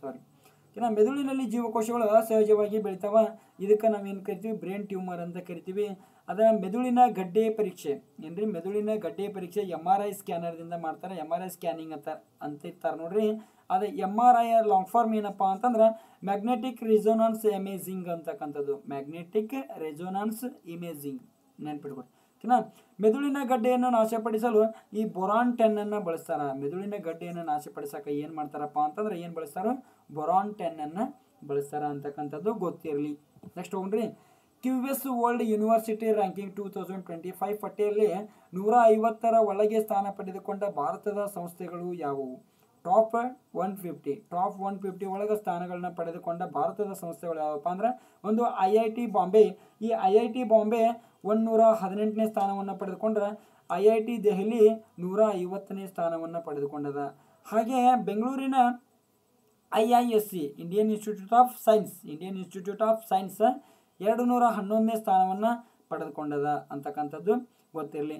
ಸಾರಿ. ಮೆದುಳಿನಲ್ಲಿ ಜೀವಕೋಶಗಳು ಅಸಹಜವಾಗಿ ಬೆಳಿತಾವ. ಇದಕ್ಕೆ ನಾವೇನು ಕರಿತೀವಿ? ಬ್ರೈನ್ ಟ್ಯೂಮರ್ ಅಂತ ಕರಿತೀವಿ. ಅದರ ಮೆದುಳಿನ ಗಡ್ಡೆ ಪರೀಕ್ಷೆ. ಏನ್ರಿ? ಮೆದುಳಿನ ಗಡ್ಡೆ ಪರೀಕ್ಷೆ MRI ಸ್ಕ್ಯಾನರ್ದಿಂದ ಮಾಡ್ತಾರೆ. MRI ಸ್ಕ್ಯಾನಿಂಗ್ ಅಂತ ಇರ್ತಾರೆ ನೋಡ್ರಿ. ಅದು MRI ಲಾಂಗ್ ಫಾರ್ಮ್ ಏನಪ್ಪ ಅಂತಂದ್ರೆ ಮ್ಯಾಗ್ನೆಟಿಕ್ ರೆಸೋನಾನ್ಸ್ ಇಮೇಜಿಂಗ್ ಅಂತಕ್ಕಂಥದ್ದು. ಮ್ಯಾಗ್ನೆಟಿಕ್ ರೆಸೋನಾನ್ಸ್ ಇಮೇಜಿಂಗ್ ನೆನ್ಪಿಡ್ಕೊಡಿ. ಓಕೆನಾ? ಮೆದುಳಿನ ಗಡ್ಡೆಯನ್ನು ನಾಶಪಡಿಸಲು ಈ ಬೋರಾನ್ 10 ಅನ್ನು ಬಳಸ್ತಾರ. ಮೆದುಳಿನ ಗಡ್ಡೆಯನ್ನು ನಾಶಪಡಿಸಕ್ಕೆ ಏನು ಮಾಡ್ತಾರಪ್ಪ ಅಂತಂದ್ರೆ ಏನು ಬಳಸ್ತಾರೋ? ಬೋರಾನ್ 10 ಅನ್ನು ಬಳಸ್ತಾರ ಅಂತಕ್ಕಂಥದ್ದು ಗೊತ್ತಿರಲಿ. ನೆಕ್ಸ್ಟ್ ಹೋಗ್ರಿ, QS ವರ್ಲ್ಡ್ ಯೂನಿವರ್ಸಿಟಿ ರ್ಯಾಂಕಿಂಗ್ 2025 ಪಟ್ಟಿಯಲ್ಲಿ 150ರ ಒಳಗೆ ಸ್ಥಾನ ಪಡೆದುಕೊಂಡ ಭಾರತದ ಸಂಸ್ಥೆಗಳು ಯಾವುವು? ಟಾಪ್ 150 ಒಳಗೆ ಸ್ಥಾನಗಳನ್ನ ಪಡೆದುಕೊಂಡ ಭಾರತದ ಸಂಸ್ಥೆಗಳು ಯಾವಪ್ಪ ಅಂದ್ರೆ ಒಂದು IIT ಬಾಂಬೆ. ಈ IIT ಬಾಂಬೆ 118ನೇ ಸ್ಥಾನವನ್ನು ಪಡೆದುಕೊಂಡ್ರೆ IIT ದೆಹಲಿ 150ನೇ ಸ್ಥಾನವನ್ನು ಪಡೆದುಕೊಂಡದ. ಹಾಗೆ ಬೆಂಗಳೂರಿನ IISc Indian Institute of Science 211ನೇ ಸ್ಥಾನವನ್ನು ಪಡೆದುಕೊಂಡದ ಅಂತಕ್ಕಂಥದ್ದು ಗೊತ್ತಿರಲಿ.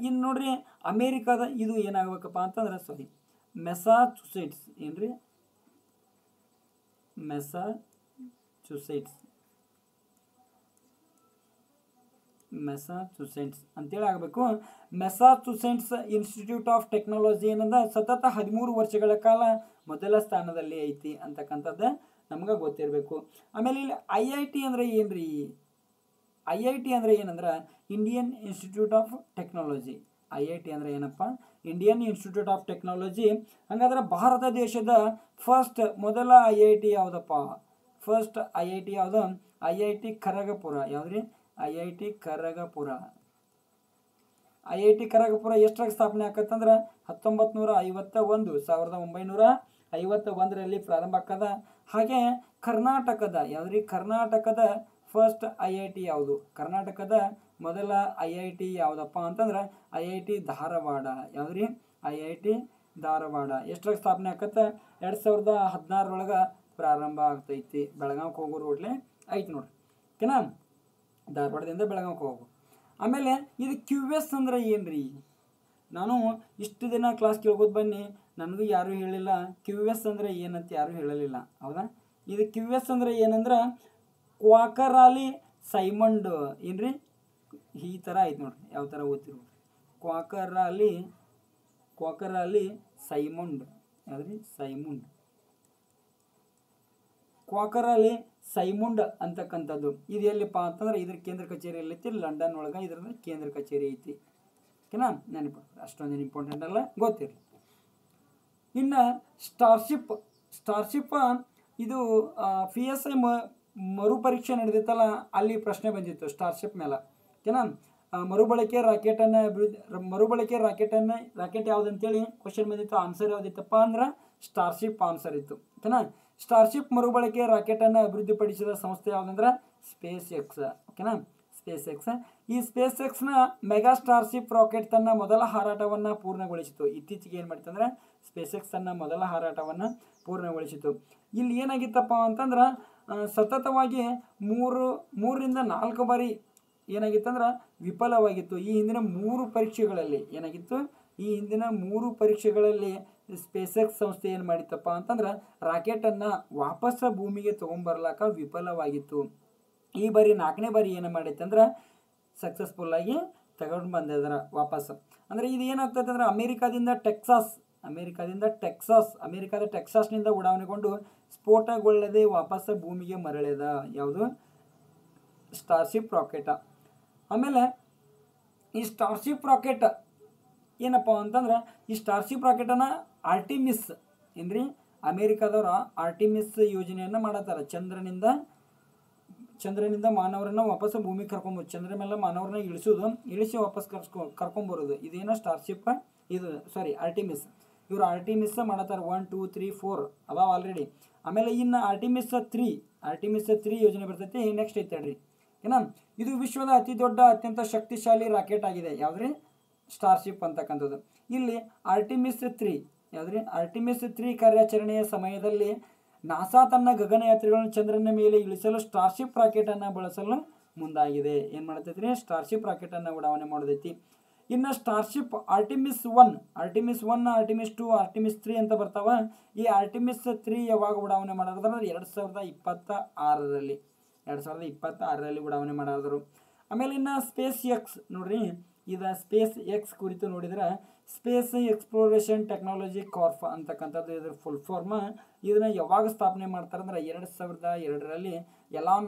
ಇನ್ನು ನೋಡ್ರಿ, ಅಮೇರಿಕಾದ ಇದು ಏನಾಗಬೇಕಪ್ಪ ಅಂತಂದ್ರೆ ಮೆಸಾಚುಸೆಟ್ಸ್. ಏನ್ರಿ? ಮೆಸಾಚುಸೆಟ್ಸ್ ಅಂತೇಳಿ ಆಗಬೇಕು. ಮೆಸಾಚುಸೆಟ್ಸ್ ಇನ್ಸ್ಟಿಟ್ಯೂಟ್ ಆಫ್ ಟೆಕ್ನಾಲಜಿ ಏನಂದ ಸತತ 13 ವರ್ಷಗಳ ಕಾಲ ಮೊದಲ ಸ್ಥಾನದಲ್ಲಿ ಐತಿ ಅಂತಕ್ಕಂಥದ್ದು ನಮ್ಗೆ ಗೊತ್ತಿರಬೇಕು. ಆಮೇಲೆ ಇಲ್ಲಿ IIT ಅಂದ್ರೆ ಏನ್ರಿ? IIT ಅಂದ್ರೆ ಏನಂದ್ರೆ Indian Institute of technology. IIT ಅಂದ್ರೆ ಏನಪ್ಪ? Indian Institute of technology. ಹಾಗಾದ್ರೆ ಭಾರತ ದೇಶದ ಫಸ್ಟ್ ಮೊದಲ IIT ಯಾವುದಪ್ಪ? ಫಸ್ಟ್ IIT ಯಾವುದು? IIT ಖರಗಪುರ. ಯಾವ್ದ್ರಿ? IIT ಖರಗಪುರ. IIT ಖರಗಪುರ ಎಷ್ಟರಾಗ ಸ್ಥಾಪನೆ ಆಕತ್ತಂದ್ರೆ 1951 ಪ್ರಾರಂಭ ಆಕದ. ಹಾಗೆ ಕರ್ನಾಟಕದ ಯಾವ್ದ್ರಿ? ಕರ್ನಾಟಕದ ಫಸ್ಟ್ IIT ಯಾವುದು? ಕರ್ನಾಟಕದ ಮೊದಲ IIT ಯಾವುದಪ್ಪ ಅಂತಂದ್ರೆ IIT ಧಾರವಾಡ. ಯಾವ್ದ್ರಿ? IIT ಧಾರವಾಡ. ಎಷ್ಟರಾಗ ಸ್ಥಾಪನೆ ಆಕತ್ತ? 2016 ಪ್ರಾರಂಭ ಆಗ್ತೈತಿ. ಬೆಳಗಾವಿಗೆ ಹೋಗೋ ರೋಡ್ಲೆ ಐತಿ ನೋಡ್ರಿ. ಓಕೆನಾ? ಧಾರವಾಡದಿಂದ ಬೆಳಗಾವಿಗೆ ಹೋಗು. ಆಮೇಲೆ ಇದು QS ಅಂದ್ರೆ ಏನ್ರಿ? ನಾನು ಇಷ್ಟು ದಿನ ಕ್ಲಾಸ್ ಕೇಳ್ಬೋದು ಬನ್ನಿ, ನನಗೂ ಯಾರೂ ಹೇಳಿಲ್ಲ QS ಅಂದ್ರೆ ಏನಂತ ಯಾರೂ ಹೇಳಲಿಲ್ಲ. ಹೌದಾ? ಇದು QS ಅಂದ್ರೆ ಏನಂದ್ರೆ ಕ್ವಾಕರಾಲಿ ಸೈಮಂಡ್. ಏನ್ರಿ? ಈ ಥರ ಐತೆ ನೋಡ್ರಿ. ಯಾವ ಥರ ಓದ್ತಿರು? ಕ್ವಾಕರಾಲಿ ಸೈಮಂಡ್. ಯಾವ್ದ್ರಿ? ಸೈಮುಂಡ್. ಕ್ವಾಕರಾಲಿ ಸೈಮುಂಡ್ ಅಂತಕ್ಕಂಥದ್ದು ಇದು ಎಲ್ಲಿಪ್ಪ ಅಂತಂದ್ರೆ ಇದ್ರ ಕೇಂದ್ರ ಕಚೇರಿ ಎಲ್ಲೈತಿ? ಲಂಡನ್ ಒಳಗೆ ಇದ್ರ ಕೇಂದ್ರ ಕಚೇರಿ ಐತಿ. ಓಕೆನಾ? ನೆನಪು ಅಷ್ಟೊಂದೇನು ಇಂಪಾರ್ಟೆಂಟ್ ಅಲ್ಲ, ಗೊತ್ತಿರಲಿ. ಇನ್ನು ಸ್ಟಾರ್ಶಿಪ್ ಇದು PSI ಮರುಪರೀಕ್ಷೆ ನಡೆದಿತ್ತಲ್ಲ, ಅಲ್ಲಿ ಪ್ರಶ್ನೆ ಬಂದಿತ್ತು ಸ್ಟಾರ್ಶಿಪ್ ಮೇಲೆ. ಓಕೆನಾ? ಮರುಬಳಕೆ ರಾಕೆಟ್ ಯಾವುದಂತೇಳಿ ಕ್ವಶನ್ ಬಂದಿತ್ತು. ಆನ್ಸರ್ ಯಾವುದಿತ್ತಪ್ಪ ಅಂದ್ರೆ ಸ್ಟಾರ್ಶಿಪ್ ಆನ್ಸರ್ ಇತ್ತು. ಓಕೆನಾ? ಸ್ಟಾರ್ಶಿಪ್ ಮರುಬಳಕೆ ರಾಕೆಟನ್ನು ಅಭಿವೃದ್ಧಿಪಡಿಸಿದ ಸಂಸ್ಥೆ ಯಾವುದಂದ್ರೆ ಸ್ಪೇಸ್ ಎಕ್ಸ್. ಓಕೆನಾ? Space X. ಈ ಸ್ಪೇಸ್ ಎಕ್ಸ್ನ ಮೆಗಾ ಸ್ಟಾರ್ಶಿಪ್ ರಾಕೆಟ್ ತನ್ನ ಮೊದಲ ಹಾರಾಟವನ್ನು ಪೂರ್ಣಗೊಳಿಸಿತು. ಇತ್ತೀಚೆಗೆ ಏನು ಮಾಡಿತಂದ್ರೆ ಸ್ಪೇಸ್ ಎಕ್ಸ್ ತನ್ನ ಮೊದಲ ಹಾರಾಟವನ್ನು ಪೂರ್ಣಗೊಳಿಸಿತು. ಇಲ್ಲಿ ಏನಾಗಿತ್ತಪ್ಪ ಅಂತಂದ್ರೆ ಸತತವಾಗಿ 3-4 ಬಾರಿ ಏನಾಗಿತ್ತಂದ್ರೆ ವಿಫಲವಾಗಿತ್ತು. ಈ ಹಿಂದಿನ 3 ಪರೀಕ್ಷೆಗಳಲ್ಲಿ ಏನಾಗಿತ್ತು? ಈ ಹಿಂದಿನ 3 ಪರೀಕ್ಷೆಗಳಲ್ಲಿ ಸ್ಪೇಸ್ ಎಕ್ಸ್ ಸಂಸ್ಥೆ ಏನು ಮಾಡಿತ್ತಪ್ಪ ಅಂತಂದ್ರೆ ರಾಕೆಟನ್ನು ವಾಪಸ್ ಭೂಮಿಗೆ ತೊಗೊಂಬರ್ಲಾಕ ವಿಫಲವಾಗಿತ್ತು. ಈ ಬಾರಿ 4ನೇ ಬಾರಿ ಏನು ಮಾಡೈತೆ ಅಂದ್ರೆ ಸಕ್ಸಸ್ಫುಲ್ಲಾಗಿ ತಗೊಂಡು ಬಂದಿದ್ದಾರೆ ವಾಪಸ್. ಅಂದರೆ ಇದು ಏನಾಗ್ತದೆ ಅಂದ್ರೆ ಅಮೇರಿಕಾದ ಟೆಕ್ಸಾಸ್ನಿಂದ ಉಡಾವಣೆಗೊಂಡು ಸ್ಫೋಟಗೊಳ್ಳದೆ ವಾಪಸ್ ಭೂಮಿಗೆ ಮರಳಿದ ಯಾವುದು? Starship rocket. ಆಮೇಲೆ ಈ ಸ್ಟಾರ್ಶಿಪ್ ರಾಕೆಟ್ ಏನಪ್ಪ ಅಂತಂದ್ರೆ ಈ ಸ್ಟಾರ್ಶಿಪ್ ರಾಕೆಟನ್ನು ಆರ್ಟಿಮಿಸ್ ಏನ್ರಿ? ಅಮೇರಿಕಾದವ್ರ ಆರ್ಟಿಮಿಸ್ ಯೋಜನೆಯನ್ನು ಮಾಡತ್ತಾರ. ಚಂದ್ರನಿಂದ ಮಾನವರನ್ನ ವಾಪಸ್ ಭೂಮಿಗೆ ಕರ್ಕೊಂಬೋದು. ಚಂದ್ರ ಮೇಲೆ ಮಾನವರನ್ನ ಇಳಿಸಿ ವಾಪಸ್ ಕರ್ಕೊಂಬರೋದು. ಇದೇನೋ ಸ್ಟಾರ್ಶಿಪ್ ಆರ್ಟಿಮಿಸ್. ಇವರು ಆರ್ಟಿಮಿಸ್ ಮಾಡತ್ತಾರ. 1, 2, 3, 4 ಅದಾವ ಆಲ್ರೆಡಿ. ಆಮೇಲೆ ಇನ್ನು ಆರ್ಟಿಮಿಸ್ 3 ಯೋಜನೆ ಬರ್ತೈತಿ. ನೆಕ್ಸ್ಟ್ ಐತೆ ಹೇಳ್ರಿ. ಏನ? ಇದು ವಿಶ್ವದ ಅತಿ ದೊಡ್ಡ ಅತ್ಯಂತ ಶಕ್ತಿಶಾಲಿ ರಾಕೆಟ್ ಆಗಿದೆ. ಯಾವ್ದ್ರಿ? ಸ್ಟಾರ್ಶಿಪ್ ಅಂತಕ್ಕಂಥದ್ದು. ಇಲ್ಲಿ ಆರ್ಟಿಮಿಸ್ 3 ಯಾವ್ದ್ರಿ? ಆರ್ಟಿಮಿಸ್ 3 ಕಾರ್ಯಾಚರಣೆಯ ಸಮಯದಲ್ಲಿ ನಾಸಾ ತನ್ನ ಗಗನಯಾತ್ರಿಗಳನ್ನು ಚಂದ್ರನ ಮೇಲೆ ಇಳಿಸಲು ಸ್ಟಾರ್ಶಿಪ್ ರಾಕೆಟನ್ನು ಬಳಸಲು ಮುಂದಾಗಿದೆ. ಏನು ಮಾಡ್ತೈತ್ರಿ? ಸ್ಟಾರ್ಶಿಪ್ ರಾಕೆಟನ್ನು ಉಡಾವಣೆ ಮಾಡೋದೈತಿ. ಇನ್ನು ಸ್ಟಾರ್ಶಿಪ್ ಆರ್ಟಿಮಿಸ್ 1, ಆರ್ಟಿಮಿಸ್ 2, ಆರ್ಟಿಮಿಸ್ 3 ಅಂತ ಬರ್ತಾವ. ಈ ಆರ್ಟಿಮಿಸ್ 3 ಯಾವಾಗ ಉಡಾವಣೆ ಮಾಡೋದಂದ್ರೆ 2026ರಲ್ಲಿ ಉಡಾವಣೆ ಮಾಡಿದ್ರು. ಆಮೇಲೆ ಇನ್ನು ಸ್ಪೇಸ್ ಎಕ್ಸ್ ನೋಡ್ರಿ. ಇದು ಸ್ಪೇಸ್ ಎಕ್ಸ್ ಕುರಿತು ನೋಡಿದ್ರೆ ಸ್ಪೇಸ್ ಎಕ್ಸ್ಪ್ಲೋರೇಷನ್ ಟೆಕ್ನಾಲಜಿ ಕಾರ್ಪ್ ಅಂತಕ್ಕಂಥದ್ದು ಇದ್ರ ಫುಲ್ ಫಾರ್ಮ್. ಇದನ್ನ ಯಾವಾಗ ಸ್ಥಾಪನೆ ಮಾಡ್ತಾರೆ ಅಂದ್ರೆ 2002ರಲ್ಲಿ ಎಲಾನ್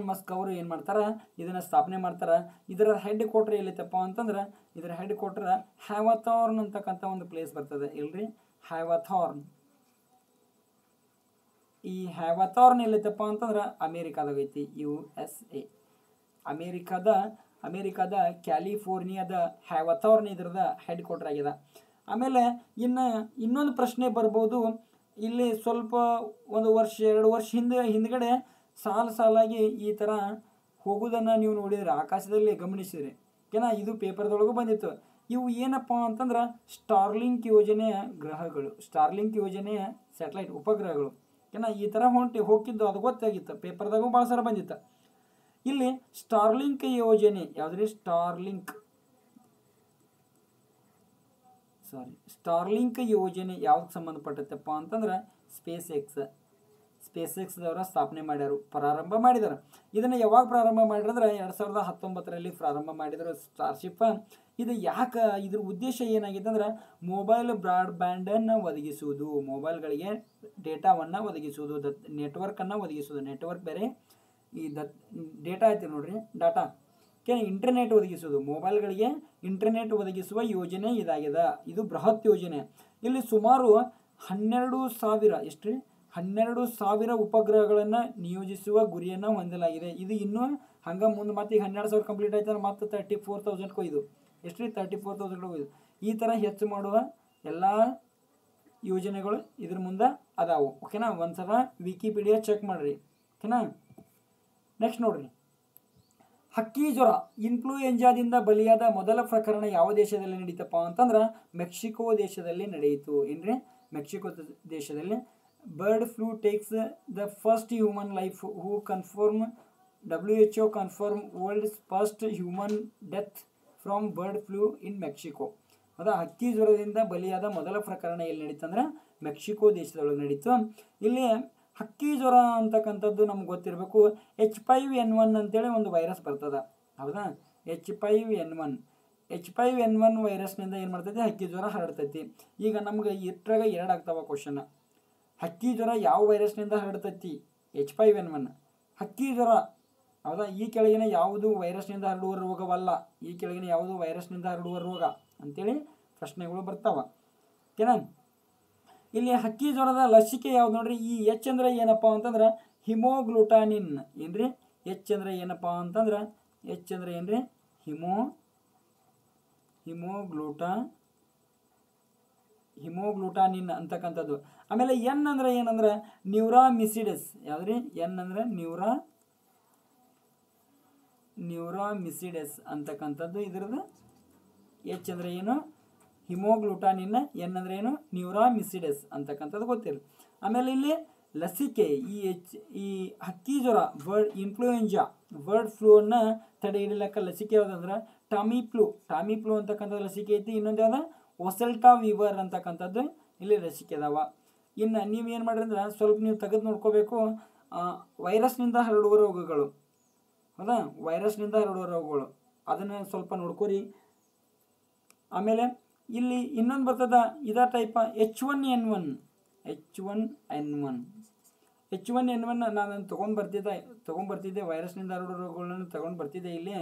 ಮಸ್ಕ್ ಅವರು ಏನು ಮಾಡ್ತಾರೆ? ಇದನ್ನು ಸ್ಥಾಪನೆ ಮಾಡ್ತಾರೆ. ಇದರ ಹೆಡ್ ಕ್ವಾರ್ಟರ್ ಎಲ್ಲೈತಪ್ಪ ಅಂತಂದ್ರೆ ಇದರ ಹೆಡ್ ಕ್ವಾರ್ಟರ್ ಹ್ಯಾವಥಾರ್ನ್ ಅಂತಕ್ಕಂಥ ಒಂದು ಪ್ಲೇಸ್ ಬರ್ತದೆ. ಇಲ್ರಿ? ಹ್ಯಾವಥಾರ್ನ್. ಈ ಹ್ಯಾವಥಾರ್ನ್ ಎಲ್ಲೈತಪ್ಪ ಅಂತಂದ್ರೆ ಅಮೇರಿಕಾದಾಗ ಐತಿ. USA. ಅಮೇರಿಕಾದ ಕ್ಯಾಲಿಫೋರ್ನಿಯಾದ ಹ್ಯಾವಥಾರ್ನ್ ಇದರದ ಹೆಡ್ ಕ್ವಾರ್ಟರ್ ಆಗಿದೆ. ಆಮೇಲೆ ಇನ್ನೊಂದು ಪ್ರಶ್ನೆ ಬರ್ಬೋದು. ಇಲ್ಲಿ ಸ್ವಲ್ಪ 1 ವರ್ಷ 2 ವರ್ಷ ಹಿಂದ್ಗಡೆ ಸಾಲಾಗಿ ಈ ಥರ ಹೋಗೋದನ್ನು ನೀವು ನೋಡಿದ್ರೆ ಆಕಾಶದಲ್ಲಿ ಗಮನಿಸಿದ್ರಿ. ಓಕೆನಾ? ಇದು ಪೇಪರ್ದೊಳಗೂ ಬಂದಿತ್ತು. ಇವು ಏನಪ್ಪ ಅಂತಂದ್ರೆ ಸ್ಟಾರ್ಲಿಂಕ್ ಯೋಜನೆಯ ಗ್ರಹಗಳು, ಸ್ಟಾರ್ಲಿಂಕ್ ಯೋಜನೆಯ ಸ್ಯಾಟಲೈಟ್ ಉಪಗ್ರಹಗಳು. ಓಕೆನಾ? ಈ ಥರ ಹೋಗಿದ್ದು ಅದು ಗೊತ್ತಾಗಿತ್ತು. ಪೇಪರ್ದಾಗೂ ಭಾಳ ಸಲ ಬಂದಿತ್ತು. ಇಲ್ಲಿ ಸ್ಟಾರ್ಲಿಂಕ್ ಯೋಜನೆ ಯಾವ್ದ್ರಿ? ಸ್ಟಾರ್ಲಿಂಕ್ ಯೋಜನೆ ಯಾವ್ದಕ್ಕೆ ಸಂಬಂಧಪಟ್ಟತ್ತಪ್ಪ ಅಂತಂದ್ರೆ ಸ್ಪೇಸ್ ಎಕ್ಸ್ದವರ ಸ್ಥಾಪನೆ ಪ್ರಾರಂಭ ಮಾಡಿದಾರೆ. ಇದನ್ನು ಯಾವಾಗ ಪ್ರಾರಂಭ ಮಾಡಿದ್ರೆ 2019ರಲ್ಲಿ ಪ್ರಾರಂಭ ಮಾಡಿದ್ರು ಸ್ಟಾರ್ಶಿಪ್. ಇದು ಯಾಕೆ? ಇದ್ರ ಉದ್ದೇಶ ಏನಾಗಿದೆ ಅಂದ್ರೆ ಮೊಬೈಲ್ ಬ್ರಾಡ್ಬ್ಯಾಂಡನ್ನು ಒದಗಿಸುವುದು, ಮೊಬೈಲ್ಗಳಿಗೆ ಡೇಟಾವನ್ನು ಒದಗಿಸುವುದು, ನೆಟ್ವರ್ಕನ್ನು ಒದಗಿಸುವುದು. ನೆಟ್ವರ್ಕ್ ಬೇರೆ, ಈ ಡೇಟಾ ಐತಿ ನೋಡ್ರಿ. ಇಂಟರ್ನೆಟ್ ಒದಗಿಸುವುದು, ಮೊಬೈಲ್ಗಳಿಗೆ ಇಂಟರ್ನೆಟ್ ಒದಗಿಸುವ ಯೋಜನೆ ಇದಾಗಿದೆ. ಇದು ಬೃಹತ್ ಯೋಜನೆ. ಇಲ್ಲಿ ಸುಮಾರು 12,000 ಎಷ್ಟು 12,000 ಉಪಗ್ರಹಗಳನ್ನು ನಿಯೋಜಿಸುವ ಗುರಿಯನ್ನು ಹೊಂದಲಾಗಿದೆ. ಇದು ಇನ್ನೂ ಹಂಗೆ ಮುಂದೆ ಮತ್ತೆ ಈಗ 12,000 ಕಂಪ್ಲೀಟ್ ಆಯ್ತಾರೆ, ಮತ್ತೆ 34,000 ಕೊಯ್ದು ಎಷ್ಟು 34,000 ಕೊಯ್ದು ಈ ಥರ ಹೆಚ್ಚು ಮಾಡುವ ಎಲ್ಲ ಯೋಜನೆಗಳು ಇದ್ರ ಮುಂದೆ ಅದಾವು. ಓಕೆನಾ, ಒಂದ್ಸಲ ವಿಕಿಪೀಡಿಯಾ ಚೆಕ್ ಮಾಡಿರಿ. ಓಕೆನಾ, ನೆಕ್ಸ್ಟ್ ನೋಡ್ರಿ, ಹಕ್ಕಿ ಜ್ವರ ಇನ್ಫ್ಲೂಯೆಂಜಾದಿಂದ ಬಲಿಯಾದ ಮೊದಲ ಪ್ರಕರಣ ಯಾವ ದೇಶದಲ್ಲಿ ನಡೀತಪ್ಪ ಅಂತಂದ್ರೆ ಮೆಕ್ಸಿಕೋ ದೇಶದಲ್ಲಿ ನಡೆಯಿತು. ಏನ್ರಿ, ಮೆಕ್ಸಿಕೋ ದೇಶದಲ್ಲಿ bird flu takes the first human life who confirm WHO confirm world's first human death from bird flu in Mexico. ಹೌದಾ, ಹಕ್ಕಿ ಜ್ವರದಿಂದ ಬಲಿಯಾದ ಮೊದಲ ಪ್ರಕರಣ ಎಲ್ಲಿ ನಡೀತಂದ್ರೆ ಮೆಕ್ಸಿಕೋ ದೇಶದೊಳಗೆ ನಡೀತು. ಇಲ್ಲಿ ಹಕ್ಕಿ ಜ್ವರ ಅಂತಕ್ಕಂಥದ್ದು ನಮ್ಗೆ ಗೊತ್ತಿರಬೇಕು. H5N1 ಅಂತೇಳಿ ಒಂದು ವೈರಸ್ ಬರ್ತದೆ. ಹೌದಾ, H5N1 ವೈರಸ್ನಿಂದ ಏನು ಮಾಡ್ತೈತಿ, ಹಕ್ಕಿ ಜ್ವರ ಹರಡ್ತೈತಿ. ಈಗ ನಮ್ಗೆ ಇಟ್ರಾಗ 2 ಆಗ್ತಾವ ಕ್ವಶನ್. ಹಕ್ಕಿ ಜ್ವರ ಯಾವ ವೈರಸ್ನಿಂದ ಹರಡ್ತೈತಿ? H5N1. ಹಕ್ಕಿ ಜ್ವರ ಹೌದಾ, ಈ ಕೆಳಗಿನ ಯಾವುದು ವೈರಸ್ನಿಂದ ಹರಡುವ ರೋಗವಲ್ಲ, ಈ ಕೆಳಗಿನ ಯಾವುದು ವೈರಸ್ನಿಂದ ಹರಡುವ ರೋಗ ಅಂತೇಳಿ ಪ್ರಶ್ನೆಗಳು ಬರ್ತಾವ. ಓಕೆನಾ, ಇಲ್ಲಿ ಹಕ್ಕಿ ಜ್ವರದ ಲಸಿಕೆ ಯಾವ್ದು ನೋಡ್ರಿ. ಈ H ಅಂದ್ರೆ ಏನಪ್ಪ ಅಂತಂದ್ರೆ ಹಿಮೋಗ್ಲೂಟಾನಿನ್. ಏನ್ರಿ, H ಅಂದ್ರೆ ಏನಪ್ಪ ಅಂತಂದ್ರೆ H ಅಂದ್ರೆ ಏನ್ರಿ, ಹಿಮೋಗ್ಲೂಟಾನಿನ್ ಅಂತಕ್ಕಂಥದ್ದು. ಆಮೇಲೆ N ಅಂದ್ರೆ ಏನಂದ್ರೆ ನ್ಯೂರಾಮಿಸಿಡಸ್. ಯಾವ್ದ್ರಿ, N ಅಂದ್ರೆ ನ್ಯೂರಾಮಿಸಿಡಸ್ ಅಂತಕ್ಕಂಥದ್ದು ಇದ್ರದ್ದು. H ಅಂದ್ರೆ ಏನು, ಹಿಮೋಗ್ಲೂಟಾನಿನ್. N ಅಂದ್ರೆ ಏನು, ನ್ಯೂರಾಮಿಸಿಡಸ್ ಅಂತಕ್ಕಂಥದ್ದು ಗೊತ್ತಿರಲಿ. ಆಮೇಲೆ ಇಲ್ಲಿ ಲಸಿಕೆ, ಈ ಹಕ್ಕಿ ಜ್ವರ ಇನ್ಫ್ಲೂಯೆಂಜಾ ಬರ್ಡ್ ಫ್ಲೂವನ್ನು ತಡೆ ಹಿಡಿಲಕ್ಕ ಲಸಿಕೆ ಯಾವುದಂದ್ರೆ ಟಾಮಿಫ್ಲೂ ಅಂತಕ್ಕಂಥ ಲಸಿಕೆ ಐತಿ. ಇನ್ನೊಂದು ಯಾವ್ದು ಒಸೆಲ್ಟಾ ವೀವರ್ ಅಂತಕ್ಕಂಥದ್ದು ಇಲ್ಲಿ ಲಸಿಕೆ ಅದಾವ. ಇನ್ನು ನೀವೇನು ಮಾಡ್ರಿ ಅಂದ್ರೆ ಸ್ವಲ್ಪ ನೀವು ತೆಗೆದು ನೋಡ್ಕೋಬೇಕು, ವೈರಸ್ನಿಂದ ಹರಡುವ ರೋಗಗಳು. ಹೌದಾ, ವೈರಸ್ನಿಂದ ಹರಡುವ ರೋಗಗಳು ಅದನ್ನು ಸ್ವಲ್ಪ ನೋಡ್ಕೋರಿ. ಆಮೇಲೆ ಇಲ್ಲಿ ಇನ್ನೊಂದು ಬರ್ತದ, ಇದ ಟೈಪ್ H1N1 ನಾನು ತೊಗೊಂಡ್ಬರ್ತಿದ್ದೆ ವೈರಸ್ನಿಂದ ಹರಡುವ ರೋಗಗಳನ್ನು ತೊಗೊಂಡು ಬರ್ತಿದ್ದೆ. ಇಲ್ಲಿ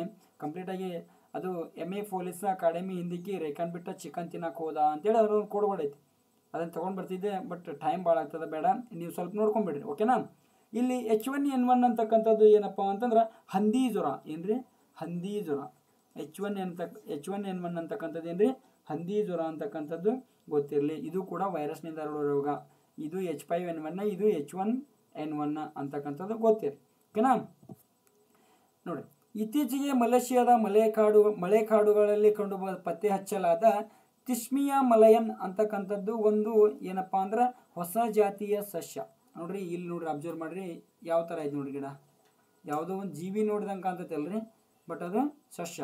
ಕಂಪ್ಲೀಟಾಗಿ ಅದು MA ಪೊಲೀಸ್ ಅಕಾಡೆಮಿ ಹಿಂದಿಕ್ಕಿ ರೇಖಾನ್ ಬಿಟ್ಟ ಚಿಕನ್ ತಿನ್ನಕ್ಕೆ ಹೋದ ಅಂತೇಳಿ ಅದೊಂದು ಕೊಡ್ಬೇಡೈತಿ. ಅದನ್ನು ತೊಗೊಂಡು ಬರ್ತಿದ್ದೆ, ಬಟ್ ಟೈಮ್ ಭಾಳ ಆಗ್ತದೆ, ಬೇಡ ನೀವು ಸ್ವಲ್ಪ ನೋಡ್ಕೊಂಬಿಡ್ರಿ. ಓಕೆನಾ, ಇಲ್ಲಿ H1N1 ಅಂತಕ್ಕಂಥದ್ದು ಏನಪ್ಪ ಅಂತಂದ್ರೆ ಹಂದಿ ಜ್ವರ. ಏನ್ರಿ, ಹಂದಿ ಜ್ವರ. H1N1 ಅಂತಕ್ಕಂಥದ್ದು ಏನ್ರಿ, ಹಂದಿ ಜ್ವರ ಅಂತಕ್ಕಂಥದ್ದು ಗೊತ್ತಿರಲಿ. ಇದು ಕೂಡ ವೈರಸ್ನಿಂದ ಹರಡುವ ರೋಗ. ಇದು H5N1, ಇದು H1N1 ಅಂತಕ್ಕಂಥದ್ದು ಗೊತ್ತಿರಲಿ. ಓಕೆನಾ, ನೋಡಿ, ಇತ್ತೀಚೆಗೆ ಮಲೇಷಿಯಾದ ಮಳೆಕಾಡುಗಳಲ್ಲಿ ಕಂಡು ಪತ್ತೆ ಹಚ್ಚಲಾದ ತಿಸ್ಮಿಯಾ ಮಲಯನ್ ಅಂತಕ್ಕಂಥದ್ದು ಒಂದು ಏನಪ್ಪ ಅಂದ್ರೆ ಹೊಸ ಜಾತಿಯ ಸಸ್ಯ. ನೋಡ್ರಿ, ಇಲ್ಲಿ ನೋಡ್ರಿ, ಅಬ್ಸರ್ವ್ ಮಾಡ್ರಿ, ಯಾವ ಥರ ಐತೆ ನೋಡ್ರಿ, ಗಿಡ ಯಾವುದೋ ಒಂದು ಜೀವಿ ನೋಡಿದಂಗೆ ಕಾಣ್ತೈತೆ ಅಲ್ರಿ, ಬಟ್ ಅದು ಸಸ್ಯ.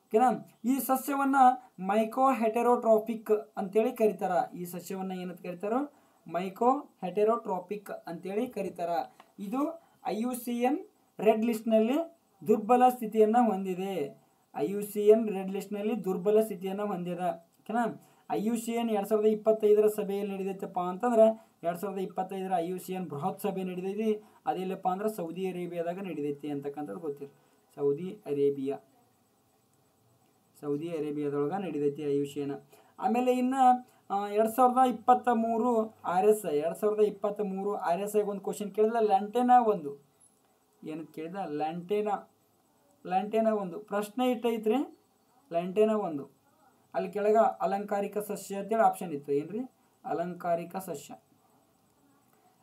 ಓಕೆನಾ, ಈ ಸಸ್ಯವನ್ನು ಮೈಕೋ ಹೆಟೆರೋಟ್ರಾಪಿಕ್ ಅಂತೇಳಿ ಕರೀತಾರ. ಈ ಸಸ್ಯವನ್ನು ಏನಂತ ಕರೀತಾರೋ ಮೈಕೋಹೆಟೆರೋಟ್ರಾಪಿಕ್ ಅಂತೇಳಿ ಕರೀತಾರ. ಇದು IUCN ರೆಡ್ ಲಿಸ್ಟ್ನಲ್ಲಿ ದುರ್ಬಲ ಸ್ಥಿತಿಯನ್ನು ಹೊಂದಿದೆ. ಓಕೆನಾ, IUCN 2025 ಸಭೆಯಲ್ಲಿ ನಡೆದೈತಪ್ಪ ಅಂತಂದ್ರೆ 2025 IUCN ಬೃಹತ್ ಸಭೆ ನಡೆದೈತಿ. ಅದಿಲ್ಲಪ್ಪ ಅಂದ್ರೆ ಸೌದಿ ಅರೇಬಿಯಾದಾಗ ನಡೆದೈತಿ ಅಂತಕ್ಕಂಥದ್ದು ಗೊತ್ತಿಲ್ಲ. ಸೌದಿ ಅರೇಬಿಯಾದೊಳಗೆ ನಡೆದೈತಿ IUCN. ಆಮೇಲೆ ಇನ್ನು 2023 RSI ಒಂದು ಕ್ವಶನ್ ಕೇಳಿದ, ಲ್ಯಾಂಟೇನಾ ಒಂದು ಏನಂತ ಕೇಳಿದ, ಲ್ಯಾಂಟೇನಾ ಒಂದು ಪ್ರಶ್ನೆ ಇಟ್ಟೈತ್ರಿ. ಲ್ಯಾಂಟೇನಾ ಒಂದು ಅಲ್ಲಿ ಕೆಳಗೆ ಅಲಂಕಾರಿಕ ಸಸ್ಯ ಅಂತೇಳಿ ಆಪ್ಷನ್ ಇತ್ತು. ಏನ್ರಿ, ಅಲಂಕಾರಿಕ ಸಸ್ಯ.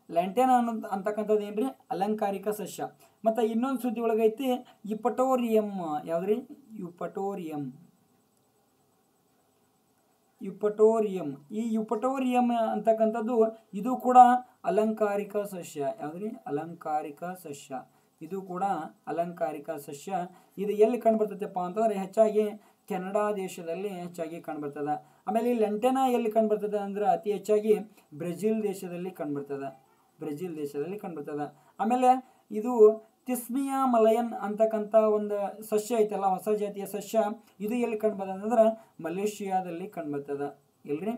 ಲ್ಯಾಂಟೇನಾ ಅಂತಕ್ಕಂಥದ್ದು ಏನ್ರಿ, ಅಲಂಕಾರಿಕ ಸಸ್ಯ. ಮತ್ತು ಇನ್ನೊಂದು ಸುದ್ದಿ ಒಳಗೈತಿ ಯುಪಟೋರಿಯಂ. ಯಾವ್ದ್ರಿ, ಯುಪಟೋರಿಯಂ. ಈ ಯುಪಟೋರಿಯಂ ಅಂತಕ್ಕಂಥದ್ದು ಇದು ಕೂಡ ಅಲಂಕಾರಿಕ ಸಸ್ಯ. ಯಾವ್ದ್ರಿ, ಅಲಂಕಾರಿಕ ಸಸ್ಯ. ಇದು ಕೂಡ ಅಲಂಕಾರಿಕ ಸಸ್ಯ. ಇದು ಎಲ್ಲಿ ಕಂಡುಬರ್ತೈತಪ್ಪ ಅಂತಂದ್ರೆ ಹೆಚ್ಚಾಗಿ ಕೆನಡಾ ದೇಶದಲ್ಲಿ ಹೆಚ್ಚಾಗಿ ಕಂಡುಬರ್ತದೆ. ಆಮೇಲೆ ಈ ಲ್ಯಾಂಟೇನಾ ಎಲ್ಲಿ ಕಂಡುಬರ್ತದೆ ಅಂದ್ರೆ ಅತಿ ಹೆಚ್ಚಾಗಿ ಬ್ರೆಜಿಲ್ ದೇಶದಲ್ಲಿ ಕಂಡುಬರ್ತದೆ. ಆಮೇಲೆ ಇದು ತಿಸ್ಮಿಯಾ ಮಲಯನ್ ಅಂತಕ್ಕಂಥ ಒಂದು ಸಸ್ಯ ಐತಲ್ಲ, ಹೊಸ ಜಾತಿಯ ಸಸ್ಯ. ಇದು ಎಲ್ಲಿ ಕಂಡುಬರ್ತದೆ ಅಂದ್ರೆ ಮಲೇಷಿಯಾದಲ್ಲಿ ಕಂಡುಬರ್ತದೆ. ಎಲ್ರಿ,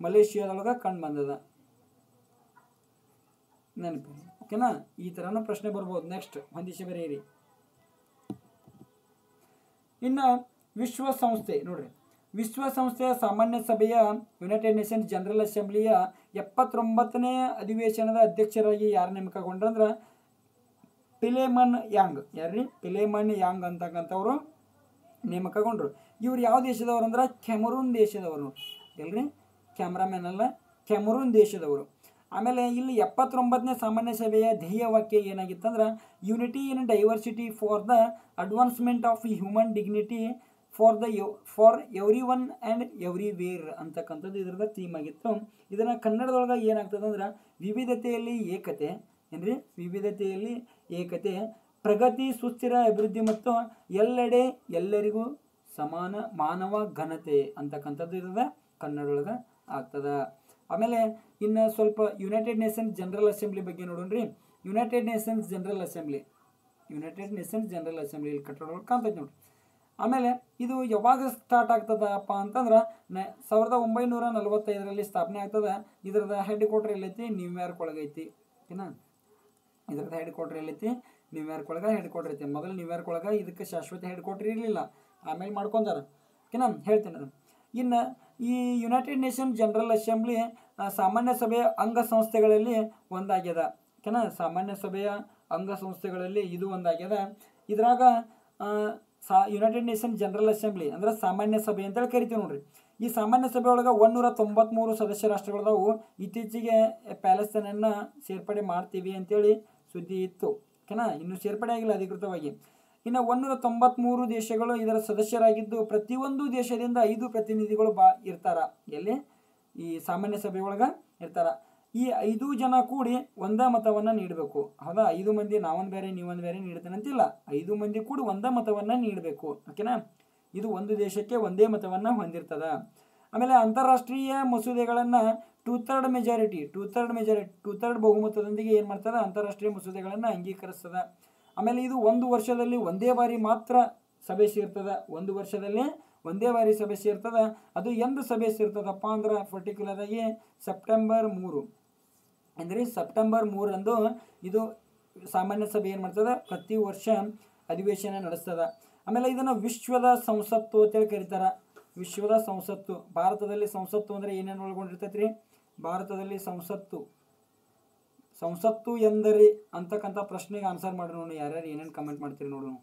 ಮಲೇಷಿಯಾದೊಳಗೆ ಕಂಡುಬಂದದ. ನೆನಪು. ಓಕೆನಾ, ಈ ಥರನೂ ಪ್ರಶ್ನೆ ಬರ್ಬೋದು. ನೆಕ್ಸ್ಟ್ ಹೊಂದಿಸಿ ಬರೆಯಿರಿ. ಇನ್ನು ವಿಶ್ವಸಂಸ್ಥೆ ನೋಡ್ರಿ, ವಿಶ್ವಸಂಸ್ಥೆಯ ಸಾಮಾನ್ಯ ಸಭೆಯ ಯುನೈಟೆಡ್ ನೇಷನ್ಸ್ ಜನರಲ್ ಅಸೆಂಬ್ಲಿಯ 79ನೇ ಅಧಿವೇಶನದ ಅಧ್ಯಕ್ಷರಾಗಿ ಯಾರು ನೇಮಕಗೊಂಡ್ರಂದ್ರೆ ಪಿಲೇಮನ್ ಯಾಂಗ್. ಯಾರ್ರಿ? ಪಿಲೇಮನ್ ಯಾಂಗ್ ಅಂತಕ್ಕಂಥವ್ರು ನೇಮಕಗೊಂಡ್ರು. ಇವ್ರು ಯಾವ ದೇಶದವರು ಅಂದ್ರೆ ಕ್ಯಾಮರೂನ್ ದೇಶದವರು. ಎಲ್ರಿ? ಕ್ಯಾಮ್ರಾಮ್ಯಾನ್ ಅಲ್ಲ, ಕ್ಯಾಮರೂನ್ ದೇಶದವರು. ಆಮೇಲೆ ಇಲ್ಲಿ 79ನೇ ಸಾಮಾನ್ಯ ಸಭೆಯ ಧ್ಯೇಯ ವಾಕ್ಯ ಏನಾಗಿತ್ತಂದ್ರೆ unity in diversity for the advancement of human dignity for every one and everywhere ಅಂತಕ್ಕಂಥದ್ದು ಇದರದ ಥೀಮ್ ಆಗಿತ್ತು. ಇದನ್ನು ಕನ್ನಡದೊಳಗೆ ಏನಾಗ್ತದೆ ಅಂದ್ರೆ ವಿವಿಧತೆಯಲ್ಲಿ ಏಕತೆ. ಏನ್ರಿ? ವಿವಿಧತೆಯಲ್ಲಿ ಏಕತೆ, ಪ್ರಗತಿ, ಸುಸ್ಥಿರ ಅಭಿವೃದ್ಧಿ ಮತ್ತು ಎಲ್ಲೆಡೆ ಎಲ್ಲರಿಗೂ ಸಮಾನ ಮಾನವ ಘನತೆ ಅಂತಕ್ಕಂಥದ್ದು ಇರದ ಕನ್ನಡದೊಳಗೆ ಆಗ್ತದೆ. ಆಮೇಲೆ ಇನ್ನು ಸ್ವಲ್ಪ ಯುನೈಟೆಡ್ ನೇಷನ್ಸ್ ಜನರಲ್ ಅಸೆಂಬ್ಲಿ ಬಗ್ಗೆ ನೋಡೋಣ್ರಿ. ಯುನೈಟೆಡ್ ನೇಷನ್ಸ್ ಜನರಲ್ ಅಸೆಂಬ್ಲಿ ಇಲ್ಲಿ ಕಟ್ಟಡಗಳು ಕಾಣ್ತೈತೆ ನೋಡ್ರಿ. ಆಮೇಲೆ ಇದು ಯಾವಾಗ ಸ್ಟಾರ್ಟ್ ಆಗ್ತದಪ್ಪ ಅಂತಂದ್ರೆ 1945ರಲ್ಲಿ ಸ್ಥಾಪನೆ ಆಗ್ತದೆ. ಇದರದ ಹೆಡ್ ಕ್ವಾರ್ಟರ್ ಎಲ್ಲೈತಿ? ನ್ಯೂಯಾರ್ಕ್ ಒಳಗೈತಿ. ಓಕೆನಾ? ಇದರದ ಹೆಡ್ ಕ್ವಾರ್ಟರ್ ಎಲ್ಲೈತಿ? ನ್ಯೂಯಾರ್ಕ್ ಒಳಗೆ ಹೆಡ್ ಕ್ವಾರ್ಟರ್ ಐತಿ. ಮೊದಲು ನ್ಯೂಯಾರ್ಕ್ ಒಳಗೆ ಇದಕ್ಕೆ ಶಾಶ್ವತ ಹೆಡ್ ಕ್ವಾರ್ಟರ್ ಇರಲಿಲ್ಲ, ಆಮೇಲೆ ಮಾಡ್ಕೊಂಡಾರ. ಓಕೆನಾ? ಹೇಳ್ತೇನೆ ನಾನು. ಇನ್ನು ಈ ಯುನೈಟೆಡ್ ನೇಷನ್ ಜನರಲ್ ಅಸೆಂಬ್ಲಿ ಸಾಮಾನ್ಯ ಸಭೆಯ ಅಂಗಸಂಸ್ಥೆಗಳಲ್ಲಿ ಒಂದಾಗ್ಯದ. ಓಕೆನಾ? ಸಾಮಾನ್ಯ ಸಭೆಯ ಅಂಗಸಂಸ್ಥೆಗಳಲ್ಲಿ ಇದು ಒಂದಾಗ್ಯದ. ಇದ್ರಾಗ ಯುನೈಟೆಡ್ ನೇಷನ್ ಜನರಲ್ ಅಸೆಂಬ್ಲಿ ಅಂದ್ರೆ ಸಾಮಾನ್ಯ ಸಭೆ ಅಂತೇಳಿ ಕರಿತೀವಿ ನೋಡ್ರಿ. ಈ ಸಾಮಾನ್ಯ ಸಭೆ ಒಳಗೆ 193 ಸದಸ್ಯ ರಾಷ್ಟ್ರಗಳದಾವು. ಇತ್ತೀಚೆಗೆ ಪ್ಯಾಲೆಸ್ತೈನನ್ನು ಸೇರ್ಪಡೆ ಮಾಡ್ತೀವಿ ಅಂತೇಳಿ ಸುದ್ದಿ ಇತ್ತು. ಓಕೆನಾ? ಇನ್ನು ಸೇರ್ಪಡೆ ಆಗಿಲ್ಲ ಅಧಿಕೃತವಾಗಿ. ಇನ್ನು 193 ದೇಶಗಳು ಇದರ ಸದಸ್ಯರಾಗಿದ್ದು ಪ್ರತಿಯೊಂದು ದೇಶದಿಂದ 5 ಪ್ರತಿನಿಧಿಗಳು ಇರ್ತಾರ. ಎಲ್ಲಿ? ಈ ಸಾಮಾನ್ಯ ಸಭೆ ಒಳಗೆ ಇರ್ತಾರ. ಈ 5 ಜನ ಕೂಡಿ ಒಂದೇ ಮತವನ್ನು ನೀಡಬೇಕು. ಹೌದಾ? 5 ಮಂದಿ ನಾವೊಂದು ಬೇರೆ ನೀವೊಂದು ಬೇರೆ ನೀಡ್ತೇನೆ ಅಂತಿಲ್ಲ, 5 ಮಂದಿ ಕೂಡಿ ಒಂದೇ ಮತವನ್ನು ನೀಡಬೇಕು. ಓಕೆನಾ? ಇದು ಒಂದು ದೇಶಕ್ಕೆ ಒಂದೇ ಮತವನ್ನು ಹೊಂದಿರ್ತದ. ಆಮೇಲೆ ಅಂತಾರಾಷ್ಟ್ರೀಯ ಮಸೂದೆಗಳನ್ನು ಟೂ ಥರ್ಡ್ ಬಹುಮತದೊಂದಿಗೆ ಏನು ಮಾಡ್ತದೆ? ಅಂತಾರಾಷ್ಟ್ರೀಯ ಮಸೂದೆಗಳನ್ನು ಅಂಗೀಕರಿಸ್ತದೆ. ಆಮೇಲೆ ಇದು 1 ವರ್ಷದಲ್ಲಿ ಒಂದೇ ಬಾರಿ ಮಾತ್ರ ಸಭೆ ಸೇರ್ತದೆ. 1 ವರ್ಷದಲ್ಲಿ ಒಂದೇ ಬಾರಿ ಸಭೆ ಸೇರ್ತದೆ. ಅದು ಎಂದು ಸಭೆ ಸೇರ್ತದಪ್ಪ ಅಂದ್ರೆ ಪರ್ಟಿಕ್ಯುಲರ್ ಆಗಿ ಸೆಪ್ಟೆಂಬರ್ 3 ಅಂದರೆ ಸೆಪ್ಟೆಂಬರ್ 3ರಂದು ಇದು ಸಾಮಾನ್ಯ ಸಭೆ ಏನು ಮಾಡ್ತದೆ? ಪ್ರತಿ ವರ್ಷ ಅಧಿವೇಶನ ನಡೆಸ್ತದೆ. ಆಮೇಲೆ ಇದನ್ನು ವಿಶ್ವದ ಸಂಸತ್ತು ಅಂತೇಳಿ ಕರೀತಾರೆ. ವಿಶ್ವದ ಸಂಸತ್ತು. ಭಾರತದಲ್ಲಿ ಸಂಸತ್ತು ಅಂದರೆ ಏನೇನು ಒಳಗೊಂಡಿರ್ತೈತೆ ರೀ? ಭಾರತದಲ್ಲಿ ಸಂಸತ್ತು ಎಂದರೆ ಅಂತಕ್ಕಂಥ ಪ್ರಶ್ನೆಗೆ ಆನ್ಸರ್ ಮಾಡಿ ನೋಡಿ. ಯಾರ್ಯಾರು ಏನೇನು ಕಮೆಂಟ್ ಮಾಡ್ತೀರಿ ನೋಡೋಣ.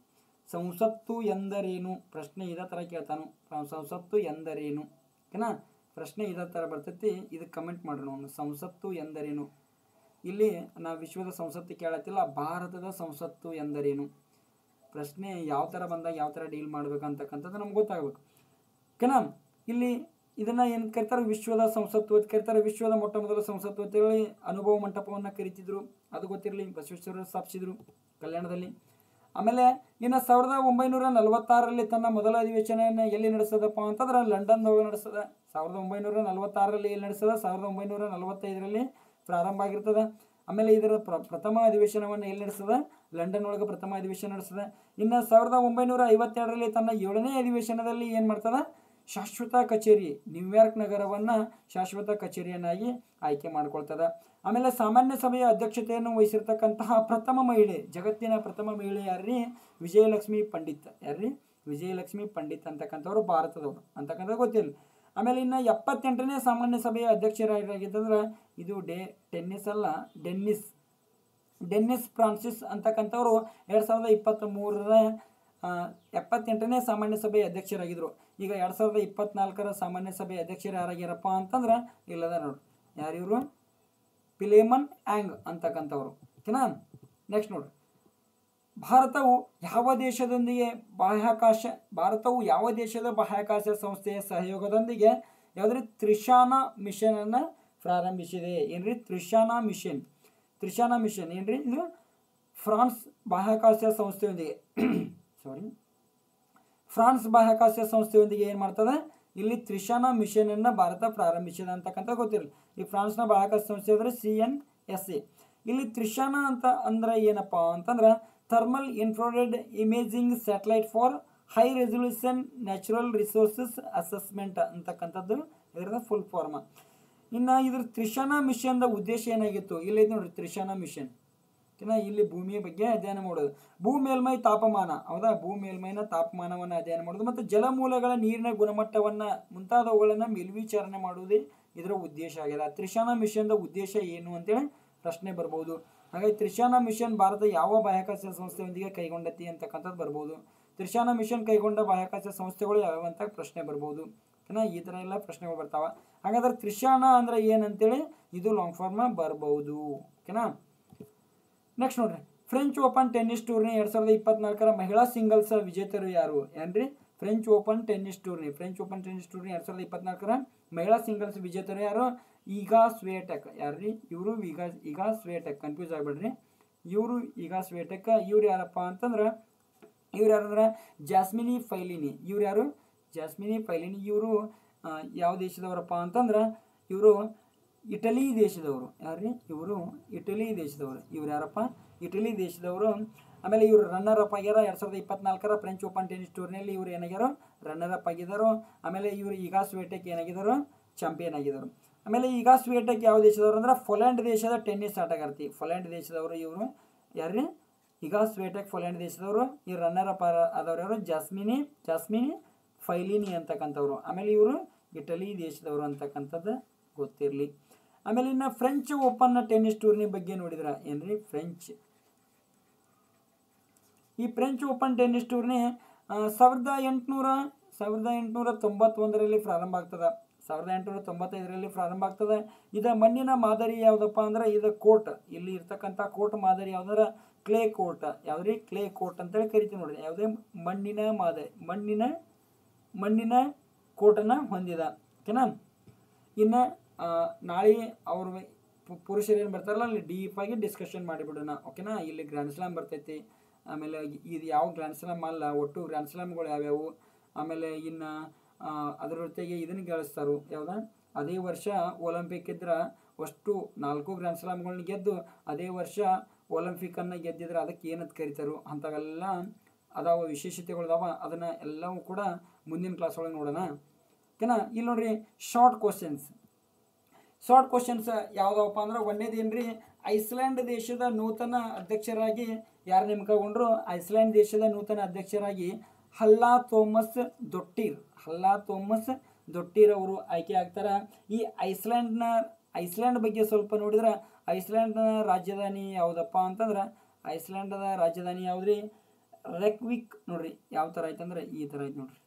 ಸಂಸತ್ತು ಎಂದರೇನು? ಪ್ರಶ್ನೆ ಇದೇ ಥರ ಕೇಳ್ತಾನು. ಸಂಸತ್ತು ಎಂದರೇನು? ಓಕೆನಾ? ಪ್ರಶ್ನೆ ಇದೇ ಥರ ಬರ್ತೈತಿ. ಇದಕ್ಕೆ ಕಮೆಂಟ್ ಮಾಡಿ ನೋಡೋಣ. ಸಂಸತ್ತು ಎಂದರೇನು? ಇಲ್ಲಿ ನಾವು ವಿಶ್ವದ ಸಂಸತ್ತು ಕೇಳತ್ತಿಲ್ಲ, ಭಾರತದ ಸಂಸತ್ತು ಎಂದರೇನು? ಪ್ರಶ್ನೆ ಯಾವ ಥರ ಬಂದಾಗ ಯಾವ ಥರ ಡೀಲ್ ಮಾಡ್ಬೇಕಂತಕ್ಕಂಥದ್ದು ನಮ್ಗೆ ಗೊತ್ತಾಗಬೇಕು. ಓಕೆನಾ? ಇಲ್ಲಿ ಇದನ್ನು ಏನು ಕರಿತಾರೆ? ವಿಶ್ವದ ಸಂಸತ್ತು ಅಂತ ಕರಿತಾರೆ. ವಿಶ್ವದ ಮೊಟ್ಟ ಮೊದಲ ಸಂಸತ್ತು ಅಂತೇಳಿ ಅನುಭವ ಮಂಟಪವನ್ನು ಕರಿತಿದ್ರು. ಅದು ಗೊತ್ತಿರಲಿ, ಬಸವೇಶ್ವರರು ಸ್ಥಾಪಿಸಿದ್ರು ಕಲ್ಯಾಣದಲ್ಲಿ. ಆಮೇಲೆ ಇನ್ನು 1946ರಲ್ಲಿ ತನ್ನ ಮೊದಲ ಅಧಿವೇಶನವನ್ನು ಎಲ್ಲಿ ನಡೆಸ್ತದಪ್ಪ ಅಂತಂದ್ರೆ ಲಂಡನ್ದೊಳಗೆ ನಡೆಸ್ತದೆ. 1946ರಲ್ಲಿ ಎಲ್ಲಿ ನಡೆಸ್ತದೆ? 1945ರಲ್ಲಿ ಪ್ರಾರಂಭ ಆಗಿರ್ತದೆ. ಆಮೇಲೆ ಇದರ ಪ್ರಥಮ ಅಧಿವೇಶನವನ್ನು ಎಲ್ಲಿ ನಡೆಸ್ತದೆ? ಲಂಡನ್ ಒಳಗೆ ಪ್ರಥಮ ಅಧಿವೇಶನ ನಡೆಸ್ತದೆ. ಇನ್ನು 1952ರಲ್ಲಿ ತನ್ನ 7ನೇ ಅಧಿವೇಶನದಲ್ಲಿ ಏನು ಮಾಡ್ತದೆ? ಶಾಶ್ವತ ಕಚೇರಿ ನ್ಯೂಯಾರ್ಕ್ ನಗರವನ್ನು ಶಾಶ್ವತ ಕಚೇರಿಯನ್ನಾಗಿ ಆಯ್ಕೆ ಮಾಡ್ಕೊಳ್ತದೆ. ಆಮೇಲೆ ಸಾಮಾನ್ಯ ಸಭೆಯ ಅಧ್ಯಕ್ಷತೆಯನ್ನು ವಹಿಸಿರ್ತಕ್ಕಂತಹ ಪ್ರಥಮ ಮಹಿಳೆ, ಜಗತ್ತಿನ ಪ್ರಥಮ ಮಹಿಳೆ ಯಾರ್ರಿ? ವಿಜಯಲಕ್ಷ್ಮಿ ಪಂಡಿತ್. ಯಾರ್ರಿ? ವಿಜಯಲಕ್ಷ್ಮಿ ಪಂಡಿತ್ ಅಂತಕ್ಕಂಥವ್ರು ಭಾರತದವರು ಅಂತಕ್ಕಂಥದ್ದು ಗೊತ್ತಿಲ್ಲ. ಆಮೇಲೆ ಇನ್ನು 78ನೇ ಸಾಮಾನ್ಯ ಸಭೆಯ ಅಧ್ಯಕ್ಷರಾಗಿದ್ದಂದ್ರೆ ಇದು ಡೆನ್ನಿಸ್ ಫ್ರಾನ್ಸಿಸ್ ಅಂತಕ್ಕಂಥವ್ರು 2023ರ 78ನೇ ಸಾಮಾನ್ಯ ಸಭೆಯ ಅಧ್ಯಕ್ಷರಾಗಿದ್ದರು. ಈಗ 2024ರ ಸಾಮಾನ್ಯ ಸಭೆಯ ಅಧ್ಯಕ್ಷರು ಯಾರಾಗ್ಯಾರಪ್ಪ ಅಂತಂದ್ರೆ ಇಲ್ಲದ ನೋಡಿ. ಯಾರಿವರು? ಪಿಲೇಮನ್ ಯಾಂಗ್ ಅಂತಕ್ಕಂಥವ್ರು. ಓಕೆನಾ? ನೆಕ್ಸ್ಟ್ ನೋಡ್ರಿ. ಭಾರತವು ಯಾವ ದೇಶದ ಬಾಹ್ಯಾಕಾಶ ಸಂಸ್ಥೆಯ ಸಹಯೋಗದೊಂದಿಗೆ ಯಾವುದ್ರಿ ತ್ರಿಶಾನ ಮಿಷನನ್ನು ಪ್ರಾರಂಭಿಸಿದೆ? ಏನ್ರಿ? ತ್ರಿಶಾನ ಮಿಷನ್ ಏನ್ರಿ? ಇದು ಫ್ರಾನ್ಸ್ ಬಾಹ್ಯಾಕಾಶ ಸಂಸ್ಥೆಯೊಂದಿಗೆ ಏನು ಮಾಡ್ತದೆ? ಇಲ್ಲಿ ತ್ರಿಶಾನ ಮಿಷನನ್ನು ಭಾರತ ಪ್ರಾರಂಭಿಸಿದೆ ಅಂತಕ್ಕಂಥ ಗೊತ್ತಿರಲಿ. ಈ ಫ್ರಾನ್ಸ್ನ ಬಾಹ್ಯಾಕಾಶ ಸಂಸ್ಥೆ ಅಂದರೆ CNSA. ಇಲ್ಲಿ ತ್ರಿಶಾನ ಅಂತ ಅಂದ್ರೆ ಏನಪ್ಪ ಅಂತಂದ್ರೆ thermal infrared imaging satellite for high resolution natural resources assessment ಅಂತಕ್ಕಂಥದ್ದು ಇದರ ಫುಲ್ ಫಾರ್ಮ್. ಇನ್ನು ಇದ್ರ ತ್ರಿಶಾನ ಮಿಷನ್ದ ಉದ್ದೇಶ ಏನಾಗಿತ್ತು? ಇಲ್ಲಿ ನೋಡ್ರಿ ತ್ರಿಶಾನ ಮಿಷನ್. ಓಕೆನಾ. ಇಲ್ಲಿ ಭೂಮಿಯ ಬಗ್ಗೆ ಅಧ್ಯಯನ ಮಾಡೋದು. ಭೂ ಮೇಲ್ಮೈ ತಾಪಮಾನ, ಹೌದಾ, ಭೂ ಮೇಲ್ಮೈನ ತಾಪಮಾನವನ್ನು ಅಧ್ಯಯನ ಮಾಡೋದು ಮತ್ತು ಜಲಮೂಲಗಳ ನೀರಿನ ಗುಣಮಟ್ಟವನ್ನು ಮುಂತಾದವುಗಳನ್ನು ಮೇಲ್ವಿಚಾರಣೆ ಮಾಡುವುದೇ ಇದರ ಉದ್ದೇಶ ಆಗಿದೆ. ತ್ರಿಶಾನ ಮಿಷನ್ದ ಉದ್ದೇಶ ಏನು ಅಂತೇಳಿ ಪ್ರಶ್ನೆ ಬರ್ಬೋದು. ಹಾಗಾಗಿ ತ್ರಿಶಾನ ಮಿಷನ್ ಭಾರತ ಯಾವ ಬಾಹ್ಯಾಕಾಶ ಸಂಸ್ಥೆಯೊಂದಿಗೆ ಕೈಗೊಂಡತಿ ಅಂತಕ್ಕಂಥದ್ದು ಬರ್ಬೋದು. ತ್ರಿಶಾನ ಮಿಷನ್ ಕೈಗೊಂಡ ಬಾಹ್ಯಾಕಾಶ ಸಂಸ್ಥೆಗಳು ಯಾವಂತ ಪ್ರಶ್ನೆ ಬರ್ಬೋದು. ಓಕೆನಾ, ಈ ಥರ ಎಲ್ಲ ಪ್ರಶ್ನೆಗಳು ಬರ್ತಾವ. ಹಾಗಾದ್ರೆ ತ್ರಿಶಾನ ಅಂದ್ರೆ ಏನಂತೇಳಿ ಇದು ಲಾಂಗ್ ಫಾರ್ಮ್ ಬರ್ಬೋದು. ಓಕೆನಾ. ನೆಕ್ಸ್ಟ್ ನೋಡ್ರಿ, ಫ್ರೆಂಚ್ ಓಪನ್ ಟೆನ್ನಿಸ್ ಟೂರ್ನಿ 2024 ಮಹಿಳಾ ಸಿಂಗಲ್ಸ್ ವಿಜೇತರು ಯಾರು? ಏನ್ರಿ, ಫ್ರೆಂಚ್ ಓಪನ್ ಟೆನ್ನಿಸ್ ಟೂರ್ನಿ 2024 ಮಹಿಳಾ ಸಿಂಗಲ್ಸ್ ವಿಜೇತರು ಯಾರು? ಈಗಾ ಸ್ವಿಯಾಟೆಕ್. ಯಾರ್ರಿ ಇವರು? ಈಗಾ ಸ್ವಿಯಾಟೆಕ್, ಕನ್ಫ್ಯೂಸ್ ಆಗ್ಬೇಡ್ರಿ. ಇವರು ಈಗಾ ಸ್ವಿಯಾಟೆಕ್. ಇವ್ರು ಯಾರಪ್ಪ ಅಂತಂದ್ರೆ ಜಾಸ್ಮಿನಿ ಫೈಲಿನಿ. ಇವ್ರು ಯಾರು? ಜಾಸ್ಮಿನಿ ಫೈಲಿನಿ. ಇವರು ಯಾವ ದೇಶದವರಪ್ಪ ಅಂತಂದ್ರೆ ಇವರು ಇಟಲಿ ದೇಶದವರು. ಯಾರ್ರಿ ಇವರು? ಇಟಲಿ ದೇಶದವರು. ಇವ್ರು ಯಾರಪ್ಪ? ಇಟಲಿ ದೇಶದವರು. ಆಮೇಲೆ ಇವರು ರನ್ನರ್ ಅಪ್ ಆಗ್ಯಾರ 2024 ಫ್ರೆಂಚ್ ಓಪನ್ ಟೆನ್ನಿಸ್ ಟೂರ್ನಿಯಲ್ಲಿ. ಇವರು ಏನಾಗ್ಯಾರು? ರನ್ನರ್ ಅಪ್ ಆಗಿದ್ದಾರೆ. ಆಮೇಲೆ ಇವರು ಈಗಾ ಸ್ವಿಯಾಟೆಕ್ ಏನಾಗಿದ್ದಾರೆ? ಚಾಂಪಿಯನ್ ಆಗಿದ್ದಾರೆ. ಆಮೇಲೆ ಈಗಾ ಸ್ವಿಯಾಟೆಕ್ ಯಾವ ದೇಶದವರು ಅಂದ್ರೆ ಪೋಲೆಂಡ್ ದೇಶದ ಟೆನ್ನಿಸ್ ಆಟಗಾರ್ತಿ. ಪೋಲೆಂಡ್ ದೇಶದವರು ಇವರು. ಯಾರ್ರಿ? ಈಗಾ ಸ್ವಿಯಾಟೆಕ್ ಪೋಲೆಂಡ್ ದೇಶದವರು. ಈ ರನ್ನರ್ ಅಪ್ ಆದವ್ರು ಯಾರು? ಜಾಸ್ಮಿನಿ ಫೈಲಿನಿ ಅಂತಕ್ಕಂಥವ್ರು. ಆಮೇಲೆ ಇವರು ಇಟಲಿ ದೇಶದವರು ಅಂತಕ್ಕಂಥದ್ದು ಗೊತ್ತಿರಲಿ. ಆಮೇಲೆ ಇನ್ನು ಫ್ರೆಂಚ್ ಓಪನ್ ಟೆನ್ನಿಸ್ ಟೂರ್ನಿ ಬಗ್ಗೆ ನೋಡಿದ್ರ ಏನ್ರಿ? ಈ ಫ್ರೆಂಚ್ ಓಪನ್ ಟೆನ್ನಿಸ್ ಟೂರ್ನಿ 1891ರಲ್ಲಿ ಪ್ರಾರಂಭ ಆಗ್ತದೆ. 1895ರಲ್ಲಿ ಪ್ರಾರಂಭ ಆಗ್ತದೆ. ಇದ ಮಣ್ಣಿನ ಮಾದರಿ ಯಾವುದಪ್ಪ ಅಂದ್ರೆ ಇದು ಕೋರ್ಟ್. ಇಲ್ಲಿ ಇರ್ತಕ್ಕಂಥ ಕೋರ್ಟ್ ಮಾದರಿ ಯಾವ್ದಾರ ಕ್ಲೇ ಕೋರ್ಟ್. ಯಾವ್ದ್ರಿ? ಕ್ಲೇ ಕೋರ್ಟ್ ಅಂತೇಳಿ ಕರಿತೀವಿ ನೋಡ್ರಿ. ಯಾವುದೇ ಮಣ್ಣಿನ ಮಾದರಿ, ಮಣ್ಣಿನ ಕೋರ್ಟನ್ನು ಹೊಂದಿದ. ಓಕೆನಾ. ಇನ್ನು ನಾಳೆ ಅವ್ರ ಪುರುಷರು ಏನು ಬರ್ತಾರಲ್ಲ ಅಲ್ಲಿ ಡೀಪ್ ಆಗಿ ಡಿಸ್ಕಷನ್ ಮಾಡಿಬಿಡೋಣ. ಓಕೆನಾ. ಇಲ್ಲಿ ಗ್ರ್ಯಾಂಡ್ ಸ್ಲಾಮ್ ಬರ್ತೈತಿ. ಆಮೇಲೆ ಇದು ಯಾವ ಗ್ರ್ಯಾಂಡ್ ಸ್ಲಾಮ್ ಅಲ್ಲ, ಒಟ್ಟು ಗ್ರ್ಯಾಂಡ್ ಸ್ಲಾಮ್ಗಳು ಯಾವ್ಯಾವು. ಆಮೇಲೆ ಇನ್ನು ಅದ್ರ ಜೊತೆಗೆ ಇದನ್ನು ಗಳಿಸ್ತಾರು. ಯಾವ್ದ? ಅದೇ ವರ್ಷ ಒಲಿಂಪಿಕ್ ಇದ್ರೆ ಅಷ್ಟು 4 ಗ್ರ್ಯಾಂಡ್ ಸ್ಲಾಮ್ಗಳನ್ನ ಗೆದ್ದು ಅದೇ ವರ್ಷ ಒಲಿಂಪಿಕನ್ನು ಗೆದ್ದಿದ್ರೆ ಅದಕ್ಕೆ ಏನಂತ ಕರಿತಾರೋ ಅಂಥವೆಲ್ಲ ಅದಾವ, ವಿಶೇಷತೆಗಳು ಅದಾವ. ಅದನ್ನು ಎಲ್ಲವೂ ಕೂಡ ಮುಂದಿನ ಕ್ಲಾಸ್ ಒಳಗೆ ನೋಡೋಣ. ಓಕೆನಾ. ಇಲ್ಲಿ ನೋಡ್ರಿ, ಶಾರ್ಟ್ ಕ್ವಶನ್ಸ್ ಯಾವುದಪ್ಪ ಅಂದ್ರೆ ಒಂದೇದೇನ್ರಿ? ಐಸ್ಲ್ಯಾಂಡ್ ದೇಶದ ನೂತನ ಅಧ್ಯಕ್ಷರಾಗಿ ಯಾರು ನೇಮಕಗೊಂಡ್ರು? ಐಸ್ಲ್ಯಾಂಡ್ ದೇಶದ ನೂತನ ಅಧ್ಯಕ್ಷರಾಗಿ ಹಲ್ಲಾ ಥೋಮಸ್ ದೊಟ್ಟೀರ್ ಅವರು ಆಯ್ಕೆ ಆಗ್ತಾರೆ. ಈ ಐಸ್ಲ್ಯಾಂಡ್ ಬಗ್ಗೆ ಸ್ವಲ್ಪ ನೋಡಿದ್ರೆ ಐಸ್ಲ್ಯಾಂಡ್ನ ರಾಜಧಾನಿ ಯಾವುದಪ್ಪ ಅಂತಂದ್ರೆ ಐಸ್ಲ್ಯಾಂಡದ ರಾಜಧಾನಿ ಯಾವುದ್ರಿ? ರೆಕ್ವಿಕ್. ನೋಡ್ರಿ ಯಾವ ಥರ ಐತಂದ್ರೆ ಈ ಥರ ಐತೆ ನೋಡ್ರಿ.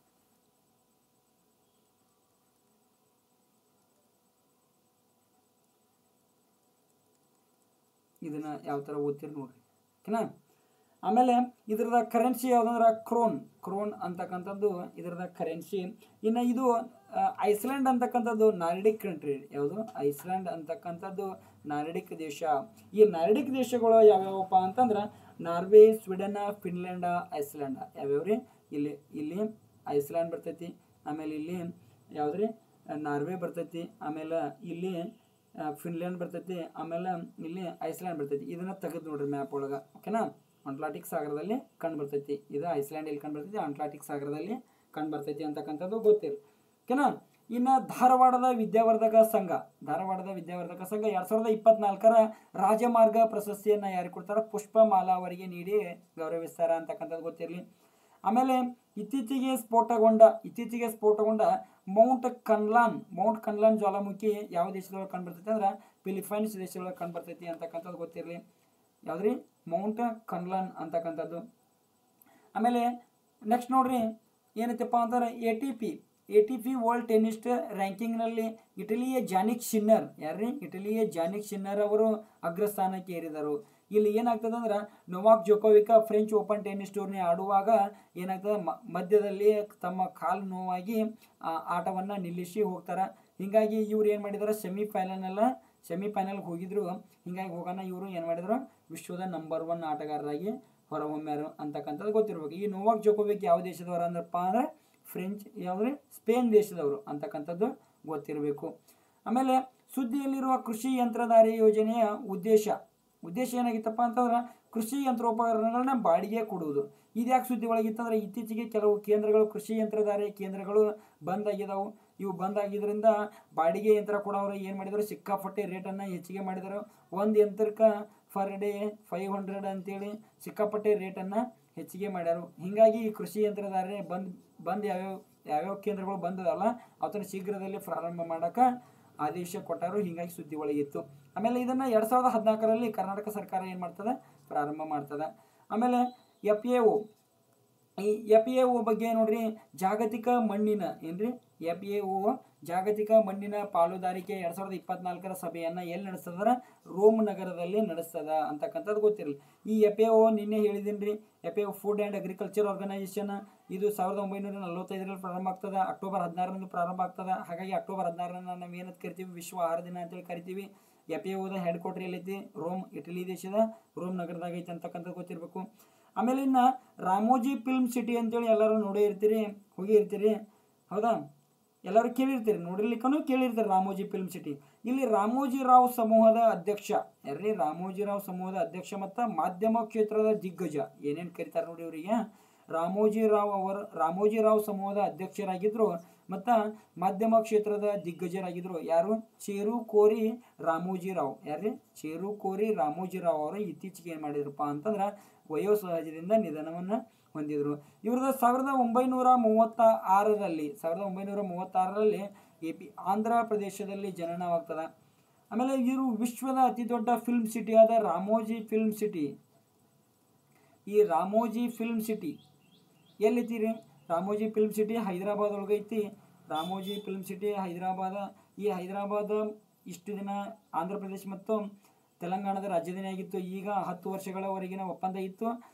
ಇದನ್ನ ಯಾವ ಥರ ಓದ್ತೀರಿ ನೋಡ್ರಿ. ಓಕೆನಾ. ಆಮೇಲೆ ಇದರದ ಕರೆನ್ಸಿ ಯಾವುದಂದ್ರೆ ಕ್ರೋನ್ ಅಂತಕ್ಕಂಥದ್ದು ಇದರದ ಕರೆನ್ಸಿ. ಇನ್ನು ಇದು ಐಸ್ಲ್ಯಾಂಡ್ ಅಂತಕ್ಕಂಥದ್ದು ನಾರ್ಡಿಕ್ ಕಂಟ್ರಿ. ಯಾವುದು? ಐಸ್ಲ್ಯಾಂಡ್ ಅಂತಕ್ಕಂಥದ್ದು ನಾರ್ಡಿಕ್ ದೇಶ. ಈ ನಾರ್ಡಿಕ್ ದೇಶಗಳು ಯಾವ್ಯಾವಪ್ಪ ಅಂತಂದ್ರೆ ನಾರ್ವೆ, ಸ್ವೀಡನ್, ಫಿನ್ಲ್ಯಾಂಡ್, ಐಸ್ಲ್ಯಾಂಡ್. ಯಾವ್ಯಾವ್ರಿ? ಇಲ್ಲಿ ಐಸ್ಲ್ಯಾಂಡ್ ಬರ್ತೈತಿ. ಆಮೇಲೆ ಇಲ್ಲಿ ಯಾವ್ದ್ರಿ? ನಾರ್ವೆ ಬರ್ತೈತಿ. ಆಮೇಲೆ ಇಲ್ಲಿ ಫಿನ್ಲ್ಯಾಂಡ್ ಬರ್ತೈತಿ. ಆಮೇಲೆ ಇಲ್ಲಿ ಐಸ್ಲ್ಯಾಂಡ್ ಬರ್ತೈತಿ. ಇದನ್ನ ತೆಗೆದು ನೋಡ್ರಿ ಮ್ಯಾಪ್ ಒಳಗೆ. ಓಕೆನಾ. ಅಟ್ಲಾಂಟಿಕ್ ಸಾಗರದಲ್ಲಿ ಕಂಡು ಬರ್ತೈತಿ. ಇದು ಐಸ್ಲ್ಯಾಂಡ್ ಎಲ್ಲಿ ಕಂಡು ಬರ್ತೈತಿ? ಅಟ್ಲಾಂಟಿಕ್ ಸಾಗರದಲ್ಲಿ ಕಂಡು ಬರ್ತೈತಿ ಅಂತಕ್ಕಂಥದ್ದು ಗೊತ್ತಿಲ್ಲ. ಓಕೆನಾ. ಇನ್ನು ಧಾರವಾಡದ ವಿದ್ಯಾವರ್ಧಕ ಸಂಘ 2024 ರಾಜಮಾರ್ಗ ಪ್ರಶಸ್ತಿಯನ್ನು ಯಾರಿಗೆ ಕೊಡ್ತಾರೆ? ಪುಷ್ಪಮಾಲಾ ಅವರಿಗೆ ನೀಡಿ ಗೌರವಿಸ್ತಾರ ಅಂತಕ್ಕಂಥದ್ದು ಗೊತ್ತಿರಲಿ. ಆಮೇಲೆ ಇತ್ತೀಚೆಗೆ ಸ್ಫೋಟಗೊಂಡ ಮೌಂಟ್ ಕನ್ಲಾನ್ ಜ್ವಾಲಾಮುಖಿ ಯಾವ ದೇಶದೊಳಗೆ ಕಂಡು ಬರ್ತೈತಿ ಅಂದ್ರೆ ಫಿಲಿಪೈನ್ಸ್ ದೇಶದೊಳಗೆ ಕಂಡು ಬರ್ತೈತಿ ಅಂತಕ್ಕಂಥದ್ದು ಗೊತ್ತಿರಲಿ. ಯಾವ್ದ್ರಿ? ಮೌಂಟ್ ಕನ್ಲಾನ್ ಅಂತಕ್ಕಂಥದ್ದು. ಆಮೇಲೆ ನೆಕ್ಸ್ಟ್ ನೋಡ್ರಿ ಏನೈತಪ್ಪ ಅಂತಂದ್ರೆ ATP ವರ್ಲ್ಡ್ ಟೆನ್ನಿಸ್ ರ್ಯಾಂಕಿಂಗ್ನಲ್ಲಿ ಇಟಲಿಯ ಜಾನಿಕ್ ಶಿನ್ನರ್. ಯಾರ್ರಿ? ಇಟಲಿಯ ಜಾನಿಕ್ ಶಿನ್ನರ್ ಅವರು ಅಗ್ರಸ್ಥಾನಕ್ಕೆ ಏರಿದರು. ಇಲ್ಲಿ ಏನಾಗ್ತದೆ ಅಂದ್ರೆ Novak Djokovic French open tennis tourney ಆಡುವಾಗ ಏನಾಗ್ತದೆ? ಮಧ್ಯದಲ್ಲಿ ತಮ್ಮ ಕಾಲು ನೋವಾಗಿ ಆಟವನ್ನು ನಿಲ್ಲಿಸಿ ಹೋಗ್ತಾರೆ. ಹೀಗಾಗಿ ಇವ್ರು ಏನು ಮಾಡಿದಾರೆ? ಸೆಮಿಫೈನಲ್ಗೆ ಹೋಗಿದ್ರು. ಹೀಗಾಗಿ ಹೋಗೋಣ ಇವರು ಏನು ಮಾಡಿದ್ರು? ವಿಶ್ವದ ನಂಬರ್ 1 ಆಟಗಾರರಾಗಿ ಹೊರಹೊಮ್ಮ್ಯಾರು ಅಂತಕ್ಕಂಥದ್ದು ಗೊತ್ತಿರ್ಬೇಕು. ಈ ನೊವಾಕ್ ಜೋಕೋವಿಕ್ ಯಾವ ದೇಶದವರು ಅಂದ್ರಪ್ಪ ಅಂದ್ರೆ ಯಾವ್ದ್ರಿ? ಸ್ಪೇನ್ ದೇಶದವರು ಅಂತಕ್ಕಂಥದ್ದು ಗೊತ್ತಿರಬೇಕು. ಆಮೇಲೆ ಸುದ್ದಿಯಲ್ಲಿರುವ ಕೃಷಿ ಯಂತ್ರಧಾರೆ ಯೋಜನೆಯ ಉದ್ದೇಶ ಏನಾಗಿತ್ತಪ್ಪ ಅಂತಂದ್ರೆ ಕೃಷಿ ಯಂತ್ರೋಪಕರಣಗಳನ್ನ ಬಾಡಿಗೆ ಕೊಡುವುದು. ಇದ್ಯಾಕೆ ಸುದ್ದಿ ಒಳಗಿತ್ತಂದ್ರೆ ಇತ್ತೀಚೆಗೆ ಕೆಲವು ಕೇಂದ್ರಗಳು, ಕೃಷಿ ಯಂತ್ರಧಾರೆ ಕೇಂದ್ರಗಳು ಬಂದ್ ಆಗಿದಾವು. ಇವು ಬಂದಾಗಿದ್ದರಿಂದ ಬಾಡಿಗೆ ಯಂತ್ರ ಕೂಡ ಅವರು ಏನು ಮಾಡಿದರು, ಸಿಕ್ಕಾಪಟ್ಟೆ ರೇಟನ್ನು ಹೆಚ್ಚಿಗೆ ಮಾಡಿದರು. ಒಂದು ಯಂತ್ರಕ್ಕೆ ಫರ್ ಡೇ 500 ಅಂತೇಳಿ ಸಿಕ್ಕಾಪಟ್ಟೆ ರೇಟನ್ನು ಹೆಚ್ಚಿಗೆ ಮಾಡ್ಯಾರು. ಹೀಗಾಗಿ ಈ ಕೃಷಿ ಯಂತ್ರಧಾರೆ ಬಂದು ಯಾವ್ಯಾವ ಕೇಂದ್ರಗಳು ಬಂದದಲ್ಲ ಅದನ್ನು ಶೀಘ್ರದಲ್ಲಿ ಪ್ರಾರಂಭ ಮಾಡೋಕೆ ಆದೇಶ ಕೊಟ್ಟರು. ಹೀಗಾಗಿ ಸುದ್ದಿ ಒಳಗಿತ್ತು. ಆಮೇಲೆ ಇದನ್ನು 2014ರಲ್ಲಿ ಕರ್ನಾಟಕ ಸರ್ಕಾರ ಏನು ಮಾಡ್ತದೆ, ಪ್ರಾರಂಭ ಮಾಡ್ತದೆ. ಆಮೇಲೆ FAO, ಈ FAO ಬಗ್ಗೆ ನೋಡ್ರಿ, ಜಾಗತಿಕ ಮಣ್ಣಿನ ಏನ್ರಿ FAO ಜಾಗತಿಕ ಮಣ್ಣಿನ ಪಾಲುದಾರಿಕೆ 2024ರ ಸಭೆಯನ್ನು ಎಲ್ಲಿ ನಡೆಸ್ತದ, ರೋಮ್ ನಗರದಲ್ಲಿ ನಡೆಸ್ತದ ಅಂತಕ್ಕಂಥದ್ದು ಗೊತ್ತಿರಲಿ. ಈ FAO ನಿನ್ನೆ ಹೇಳಿದ್ದೀನಿ ರೀ, FAO food and agriculture organisation, ಇದು 1945ರಲ್ಲಿ ಪ್ರಾರಂಭ ಆಗ್ತದೆ, ಅಕ್ಟೋಬರ್ 16ರಂದು ಪ್ರಾರಂಭ ಆಗ್ತದೆ. ಹಾಗಾಗಿ ಅಕ್ಟೋಬರ್ 16ರಂದು ನಾವು ಏನಂತ ಕರಿತೀವಿ, ವಿಶ್ವ ಆಹಾರ ದಿನ ಅಂತೇಳಿ ಕರಿತೀವಿ. FAOದ ಹೆಡ್ ಕ್ವಾರ್ಟರ್ ಎಲ್ಲೈತಿ, ರೋಮ್, ಇಟಲಿ ದೇಶದ ರೋಮ್ ನಗರದಾಗ ಐತಿ ಅಂತಕ್ಕಂಥದ್ದು ಗೊತ್ತಿರಬೇಕು. ಆಮೇಲೆ ಇನ್ನು ರಾಮೋಜಿ ಫಿಲ್ಮ್ ಸಿಟಿ ಅಂತೇಳಿ ಎಲ್ಲರೂ ನೋಡೇ ಇರ್ತೀರಿ, ಹೋಗಿ ಇರ್ತೀರಿ, ಹೌದಾ? ಎಲ್ಲರೂ ಕೇಳಿರ್ತೀರಿ, ನೋಡಿರ್ಲಿಕ್ಕೂ ಕೇಳಿರ್ತೀರಿ ರಾಮೋಜಿ ಫಿಲ್ಮ್ ಸಿಟಿ. ಇಲ್ಲಿ ರಾಮೋಜಿರಾವ್ ಸಮೂಹದ ಅಧ್ಯಕ್ಷ ಯಾರ್ರಿ, ರಾಮೋಜಿರಾವ್ ಸಮೂಹದ ಅಧ್ಯಕ್ಷ ಮತ್ತು ಮಾಧ್ಯಮ ಕ್ಷೇತ್ರದ ದಿಗ್ಗಜ, ಏನೇನು ಕರೀತಾರೆ ನೋಡಿ ಇವರಿಗೆ, ರಾಮೋಜಿರಾವ್ ಸಮೂಹದ ಅಧ್ಯಕ್ಷರಾಗಿದ್ದರು ಮತ್ತು ಮಾಧ್ಯಮ ಕ್ಷೇತ್ರದ ದಿಗ್ಗಜರಾಗಿದ್ದರು. ಯಾರು? ಚೇರುಕೋರಿ ರಾಮೋಜಿರಾವ್. ಯಾರ್ರಿ? ಚೇರುಕೋರಿ ರಾಮೋಜಿರಾವ್ ಅವರು ಇತ್ತೀಚೆಗೆ ಏನು ಮಾಡಿದ್ರಪ್ಪ ಅಂತಂದ್ರೆ ವಯೋಸಹಜದಿಂದ ನಿಧನವನ್ನು ಹೊಂದಿದ್ರು. ಇವ್ರದ್ದು 1936ರಲ್ಲಿ ಆಂಧ್ರ ಪ್ರದೇಶದಲ್ಲಿ ಜನನವಾಗ್ತದೆ. ಆಮೇಲೆ ಇವರು ವಿಶ್ವದ ಅತಿ ದೊಡ್ಡ ಫಿಲ್ಮ್ ಸಿಟಿಯಾದ ರಾಮೋಜಿ ಫಿಲ್ಮ್ ಸಿಟಿ, ಈ ರಾಮೋಜಿ ಫಿಲ್ಮ್ ಸಿಟಿ ಎಲ್ಲಿತ್ತೀರಿ? ರಾಮೋಜಿ ಫಿಲ್ಮ್ ಸಿಟಿ ಹೈದರಾಬಾದ್ ಒಳಗೆ ಐತಿ. ರಾಮೋಜಿ ಫಿಲ್ಮ್ ಸಿಟಿ ಹೈದರಾಬಾದ. ಈ ಹೈದರಾಬಾದ್ ಇಷ್ಟು ದಿನ ಆಂಧ್ರ ಪ್ರದೇಶ ಮತ್ತು ತೆಲಂಗಾಣದ ರಾಜಧಾನಿ ಆಗಿತ್ತು. ಈಗ 10 ವರ್ಷಗಳವರೆಗಿನ ಒಪ್ಪಂದ ಇತ್ತು.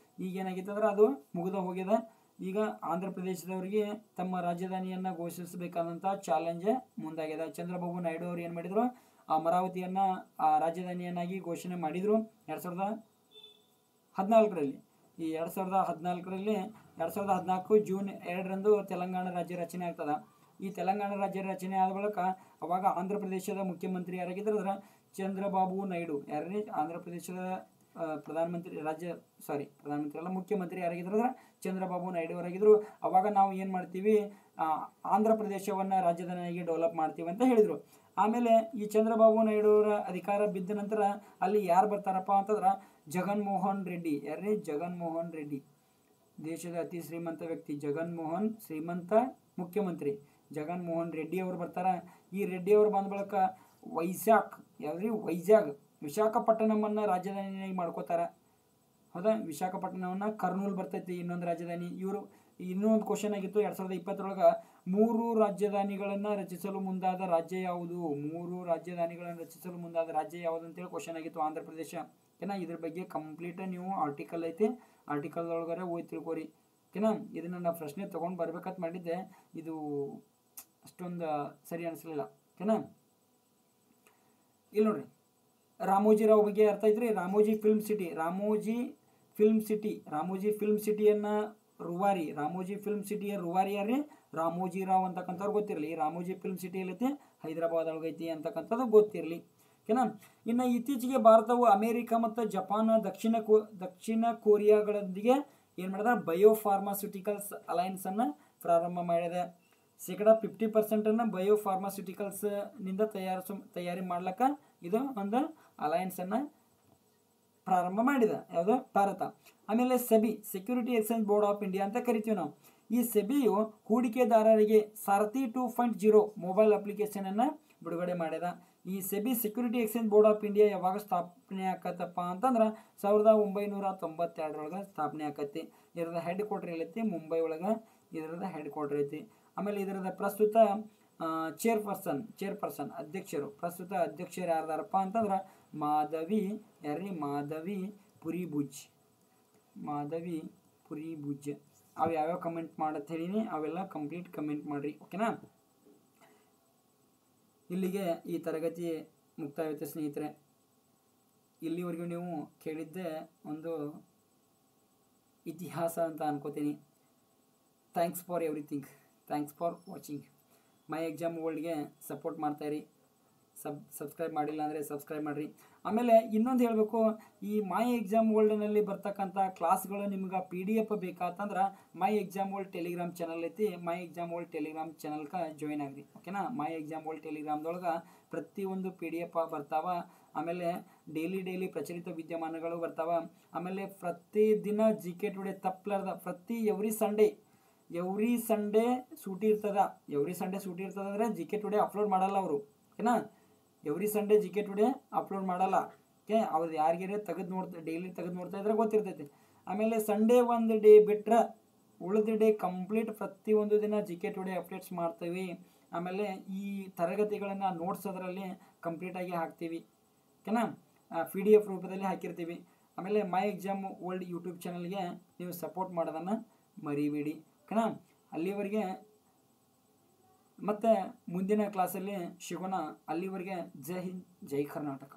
ಈಗ ಏನಾಗಿತ್ತು ಅಂದ್ರೆ ಅದು ಮುಗಿದ ಹೋಗಿದೆ. ಈಗ ಆಂಧ್ರ ಪ್ರದೇಶದವರಿಗೆ ತಮ್ಮ ರಾಜಧಾನಿಯನ್ನು ಘೋಷಿಸಬೇಕಾದಂಥ ಚಾಲೆಂಜ್ ಮುಂದಾಗಿದೆ. ಚಂದ್ರಬಾಬು ನಾಯ್ಡು ಅವರು ಏನು ಮಾಡಿದರು, ಅಮರಾವತಿಯನ್ನು ರಾಜಧಾನಿಯನ್ನಾಗಿ ಘೋಷಣೆ ಮಾಡಿದರು 2014ರಲ್ಲಿ. ಈ 2014 ಜೂನ್ 2ರಂದು ತೆಲಂಗಾಣ ರಾಜ್ಯ ರಚನೆ ಆಗ್ತದೆ. ಈ ತೆಲಂಗಾಣ ರಾಜ್ಯ ರಚನೆ ಆದ ಬಳಿಕ ಅವಾಗ ಆಂಧ್ರ ಪ್ರದೇಶದ ಮುಖ್ಯಮಂತ್ರಿ ಯಾರಾಗಿದ್ರು ಅಂದ್ರೆ ಚಂದ್ರಬಾಬು ನಾಯ್ಡು. ಯಾರ್ರಿ? ಆಂಧ್ರ ಪ್ರದೇಶದ ಪ್ರಧಾನಮಂತ್ರಿ ಅಲ್ಲ, ಮುಖ್ಯಮಂತ್ರಿ ಯಾರಾಗಿದ್ರು ಅಂದ್ರೆ ಚಂದ್ರಬಾಬು ನಾಯ್ಡು ಅವರಾಗಿದ್ದರು. ಅವಾಗ ನಾವು ಏನು ಮಾಡ್ತೀವಿ, ಆಂಧ್ರ ಪ್ರದೇಶವನ್ನು ರಾಜಧಾನಿಯಾಗಿ ಡೆವಲಪ್ ಮಾಡ್ತೀವಿ ಅಂತ ಹೇಳಿದರು. ಆಮೇಲೆ ಈ ಚಂದ್ರಬಾಬು ನಾಯ್ಡು ಅವರ ಅಧಿಕಾರ ಬಿದ್ದ ನಂತರ ಅಲ್ಲಿ ಯಾರು ಬರ್ತಾರಪ್ಪ ಅಂತಂದ್ರೆ ಜಗನ್ಮೋಹನ್ ರೆಡ್ಡಿ. ಯಾರ್ರಿ? ಜಗನ್ಮೋಹನ್ ರೆಡ್ಡಿ, ದೇಶದ ಅತಿ ಶ್ರೀಮಂತ ವ್ಯಕ್ತಿ. ಶ್ರೀಮಂತ ಮುಖ್ಯಮಂತ್ರಿ ಜಗನ್ಮೋಹನ್ ರೆಡ್ಡಿ ಅವರು ಬರ್ತಾರೆ. ಈ ರೆಡ್ಡಿ ಅವರು ಬಂದ ಬಳಿಕ ವಿಶಾಖಪಟ್ಟಣಮನ್ನು ರಾಜಧಾನಿಯಾಗಿ ಮಾಡ್ಕೋತಾರೆ. ಹೌದಾ? ವಿಶಾಖಪಟ್ಟಣವನ್ನು ಕರ್ನೂಲ್ ಬರ್ತೈತಿ ಇನ್ನೊಂದು ರಾಜಧಾನಿ. ಇವರು ಇನ್ನೊಂದು ಕ್ವಶನ್ ಆಗಿತ್ತು 2020ರೊಳಗೆ, 3 ರಾಜಧಾನಿಗಳನ್ನು ರಚಿಸಲು ಮುಂದಾದ ರಾಜ್ಯ ಯಾವುದು? 3 ರಾಜಧಾನಿಗಳನ್ನು ರಚಿಸಲು ಮುಂದಾದ ರಾಜ್ಯ ಯಾವುದು ಅಂತೇಳಿ ಕ್ವಶನ್ ಆಗಿತ್ತು. ಆಂಧ್ರ ಪ್ರದೇಶ. ಓಕೆನಾ? ಇದ್ರ ಬಗ್ಗೆ ಕಂಪ್ಲೀಟ್ ನೀವು ಆರ್ಟಿಕಲ್ ಐತಿ, ಆರ್ಟಿಕಲ್ದೊಳಗರೆ ಓದಿ ತಿಳ್ಕೊರಿ. ಓಕೆನಾ? ಇದನ್ನು ನಾನು ಪ್ರಶ್ನೆ ತೊಗೊಂಡು ಬರ್ಬೇಕಂತ ಮಾಡಿದ್ದೆ, ಇದು ಅಷ್ಟೊಂದು ಸರಿ ಅನಿಸ್ಲಿಲ್ಲ. ಓಕೆನಾ? ಇಲ್ಲಿ ನೋಡ್ರಿ, ರಾಮೋಜಿರಾವ್ ಬಗ್ಗೆ ಅರ್ಥ ಐತ್ರಿ. ರಾಮೋಜಿ ಫಿಲ್ಮ್ ಸಿಟಿಯನ್ನು ರಾಮೋಜಿ ಫಿಲ್ಮ್ ಸಿಟಿಯ ರೂವಾರಿ ಯಾರ್ರಿ? ರಾಮೋಜಿರಾವ್ ಅಂತಕ್ಕಂಥವ್ರು ಗೊತ್ತಿರಲಿ. ರಾಮೋಜಿ ಫಿಲ್ಮ್ ಸಿಟಿ ಎಲ್ಲೈತಿ, ಹೈದರಾಬಾದ್ ಒಳಗೈತಿ ಅಂತಕ್ಕಂಥದ್ದು ಗೊತ್ತಿರಲಿ. ಓಕೆನಾ? ಇನ್ನು ಇತ್ತೀಚೆಗೆ ಭಾರತವು ಅಮೇರಿಕ ಮತ್ತು ಜಪಾನ್, ದಕ್ಷಿಣ ಕೊರಿಯಾಗಳೊಂದಿಗೆ ಏನು ಮಾಡಿದ್ರೆ ಬಯೋಫಾರ್ಮಾಸ್ಯೂಟಿಕಲ್ಸ್ ಅಲೈನ್ಸನ್ನು ಪ್ರಾರಂಭ ಮಾಡಿದೆ. 50% ಬಯೋಫಾರ್ಮಾಸ್ಯೂಟಿಕಲ್ಸ್ನಿಂದ ತಯಾರಿ ಮಾಡ್ಲಿಕ್ಕೆ ಇದು ಒಂದು ಅಲೈನ್ಸನ್ನು ಪ್ರಾರಂಭ ಮಾಡಿದೆ. ಯಾವುದು? ಭಾರತ. ಆಮೇಲೆ SEBI, security exchange board of India ಅಂತ ಕರಿತೀವಿ ನಾವು. ಈ ಸೆಬಿಯು ಹೂಡಿಕೆದಾರರಿಗೆ ಸಾರಥಿ 2.0 ಮೊಬೈಲ್ ಅಪ್ಲಿಕೇಶನನ್ನು ಬಿಡುಗಡೆ ಮಾಡಿದ. ಈ SEBI security exchange board of India ಯಾವಾಗ ಸ್ಥಾಪನೆ ಆಕತ್ತಪ್ಪ ಅಂತಂದ್ರೆ 1992ರೊಳಗೆ ಸ್ಥಾಪನೆ ಆಕತಿ. ಇದರದ ಹೆಡ್ ಕ್ವಾರ್ಟರ್ ಎಲ್ಲೈತಿ? ಮುಂಬೈ ಒಳಗೆ ಇದರದ ಹೆಡ್ ಕ್ವಾರ್ಟರ್ ಐತಿ. ಆಮೇಲೆ ಇದರದ ಪ್ರಸ್ತುತ ಚೇರ್ಪರ್ಸನ್ ಅಧ್ಯಕ್ಷರು, ಪ್ರಸ್ತುತ ಅಧ್ಯಕ್ಷರು ಯಾರ್ದಾರಪ್ಪ ಅಂತಂದ್ರೆ ಮಾಧವಿ ಪುರಿಭುಜ್. ಅವು ಯಾವ್ಯಾವ ಕಮೆಂಟ್ ಮಾಡತ್ ಹೇಳಿನಿ, ಅವೆಲ್ಲ ಕಂಪ್ಲೀಟ್ ಕಮೆಂಟ್ ಮಾಡಿರಿ. ಓಕೆನಾ? ಇಲ್ಲಿಗೆ ಈ ತರಗತಿ ಮುಕ್ತಾಯವಾಯಿತು ಸ್ನೇಹಿತರೆ. ಇಲ್ಲಿವರೆಗೂ ನೀವು ಕೇಳಿದ್ದೆ ಒಂದು ಇತಿಹಾಸ ಅಂತ ಅನ್ಕೋತೀನಿ. Thanks for everything. Thanks for watching. My exam ವರ್ಲ್ಡ್ಗೆ ಸಪೋರ್ಟ್ ಮಾಡ್ತಾಯಿರಿ. ಸಬ್ಸ್ಕ್ರೈಬ್ ಮಾಡಿಲ್ಲ ಅಂದರೆ ಸಬ್ಸ್ಕ್ರೈಬ್ ಮಾಡಿರಿ. ಆಮೇಲೆ ಇನ್ನೊಂದು ಹೇಳಬೇಕು, ಈ ಮೈ ಎಕ್ಸಾಮ್ ವರ್ಲ್ಡ್ನಲ್ಲಿ ಬರ್ತಕ್ಕಂಥ ಕ್ಲಾಸ್ಗಳು ನಿಮ್ಗೆ PDF ಬೇಕಾತಂದ್ರೆ my exam world Telegram channel ಐತಿ, ಮೈ ಎಕ್ಸಾಮ್ ವರ್ಲ್ಡ್ ಟೆಲಿಗ್ರಾಮ್ ಚಾನಲ್ಗೆ ಜಾಯ್ನ್ ಆಗ್ರಿ. ಓಕೆನಾ? ಮೈ ಎಕ್ಸಾಮ್ ವರ್ಲ್ಡ್ ಟೆಲಿಗ್ರಾಮ್ದೊಳಗೆ ಪ್ರತಿಯೊಂದು PDF ಬರ್ತಾವ. ಆಮೇಲೆ ಡೈಲಿ ಪ್ರಚಲಿತ ವಿದ್ಯಮಾನಗಳು ಬರ್ತಾವ. ಆಮೇಲೆ ಪ್ರತಿ ದಿನ GK ಟುಡೇ ತಪ್ಪಲಾರ್ದ ಎವ್ರಿ ಸಂಡೇ ಸೂಟಿ ಇರ್ತದ. ಎವ್ರಿ ಸಂಡೇ ಸೂಟಿ ಇರ್ತದ ಅಂದರೆ GK ಟುಡೇ ಅಪ್ಲೋಡ್ ಮಾಡಲ್ಲ ಅವರು. ಓಕೆನಾ? Every Sunday GK today upload ಮಾಡಲ್ಲ. ಓಕೆ, ಅವ್ರು ಯಾರಿಗಾರ ಡೈಲಿ ತೆಗೆದು ನೋಡ್ತಾ ಇದ್ರೆ ಗೊತ್ತಿರ್ತೈತಿ. ಆಮೇಲೆ ಸಂಡೇ ಒಂದು ಡೇ ಬಿಟ್ರೆ ಉಳಿದ ಡೇ ಕಂಪ್ಲೀಟ್ ಪ್ರತಿಯೊಂದು ದಿನ GK ಟುಡೇ ಅಪ್ಡೇಟ್ಸ್ ಮಾಡ್ತೀವಿ. ಆಮೇಲೆ ಈ ತರಗತಿಗಳನ್ನು ನೋಟ್ಸ್ ಅದರಲ್ಲಿ ಕಂಪ್ಲೀಟಾಗಿ ಹಾಕ್ತೀವಿ. ಓಕೆನಾ? PDF ರೂಪದಲ್ಲಿ ಹಾಕಿರ್ತೀವಿ. ಆಮೇಲೆ ಮೈ ಎಕ್ಸಾಮ್ ವರ್ಲ್ಡ್ ಯೂಟ್ಯೂಬ್ ಚಾನಲ್ಗೆ ನೀವು ಸಪೋರ್ಟ್ ಮಾಡೋದನ್ನು ಮರಿಬೇಡಿ. ಓಕೆನಾ? ಅಲ್ಲಿವರೆಗೆ ಮತ್ತೆ ಮುಂದಿನ ಕ್ಲಾಸಲ್ಲಿ ಸಿಗೋಣ. ಅಲ್ಲಿವರೆಗೆ ಜೈ ಹಿಂದ್, ಜೈ ಕರ್ನಾಟಕ.